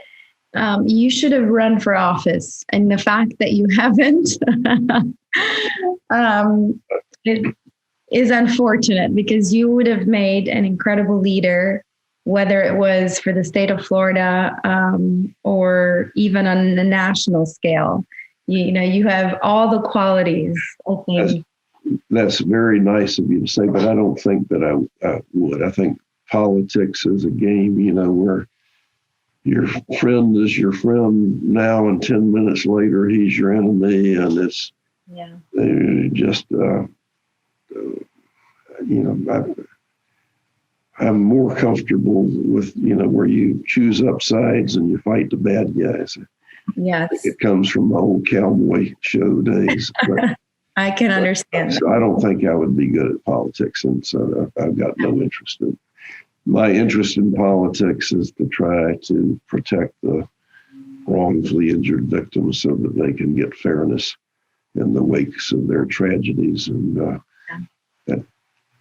you should have run for office. And the fact that you haven't it is unfortunate, because you would have made an incredible leader, whether it was for the state of Florida or even on the national scale. You have all the qualities, I think. That's very nice of you to say, but I don't think that I would. I think politics is a game, where your friend is your friend now, and 10 minutes later, he's your enemy. And it's just, I'm more comfortable with, where you choose up sides and you fight the bad guys. Yes. It comes from the old cowboy show days. But, I can understand. So I don't think I would be good at politics. And so I've got no interest in it. My interest in politics is to try to protect the wrongfully injured victims so that they can get fairness in the wakes of their tragedies. And that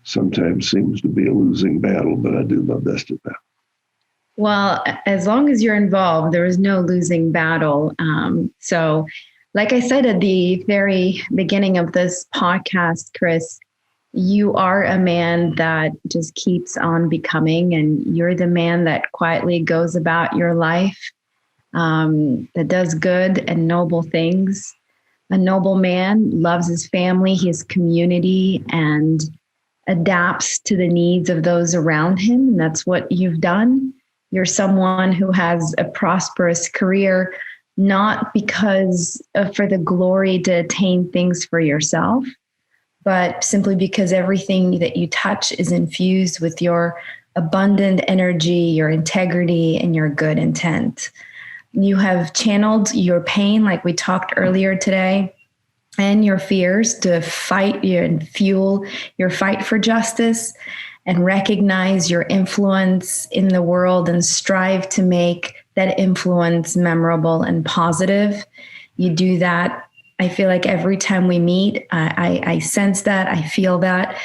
sometimes seems to be a losing battle, but I do my best at that. Well, as long as you're involved, there is no losing battle. So like I said at the very beginning of this podcast, Chris, you are a man that just keeps on becoming, and you're the man that quietly goes about your life, that does good and noble things. A noble man loves his family, his community, and adapts to the needs of those around him. And that's what you've done. You're someone who has a prosperous career, not because for the glory to attain things for yourself, but simply because everything that you touch is infused with your abundant energy, your integrity, and your good intent. You have channeled your pain, like we talked earlier today, and your fears to fight and fuel your fight for justice, and recognize your influence in the world and strive to make that influence memorable and positive. You do that. I feel like every time we meet, I sense that, I feel that.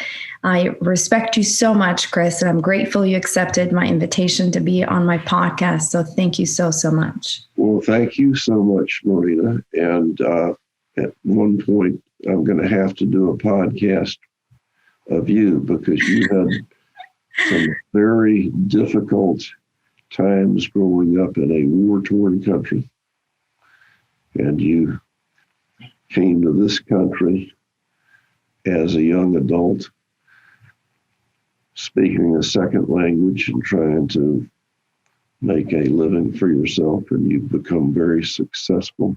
I respect you so much, Chris, and I'm grateful you accepted my invitation to be on my podcast. So thank you so, so much. Well, thank you so much, Mirena. And at one point, I'm going to have to do a podcast of you, because you had some very difficult times growing up in a war-torn country. And you came to this country as a young adult, speaking a second language and trying to make a living for yourself. And you've become very successful,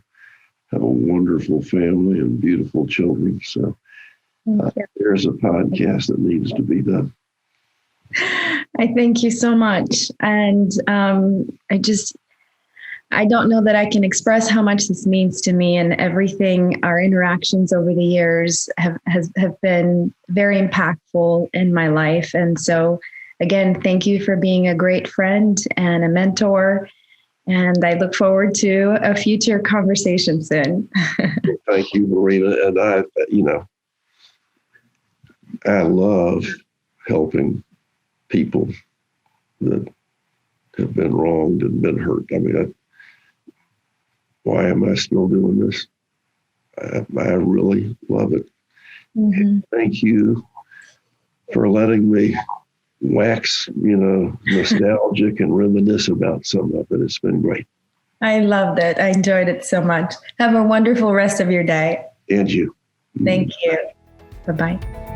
have a wonderful family and beautiful children. So there's a podcast that needs to be done. I thank you so much. And I don't know that I can express how much this means to me, and everything, our interactions over the years have been very impactful in my life. And so again, thank you for being a great friend and a mentor. And I look forward to a future conversation soon. Thank you, Mirena. And I love helping people that have been wronged and been hurt. I mean, why am I still doing this? I really love it. Mm-hmm. Thank you for letting me wax, nostalgic and reminisce about some of it. It's been great. I loved it. I enjoyed it so much. Have a wonderful rest of your day. And you. Thank you. Bye-bye.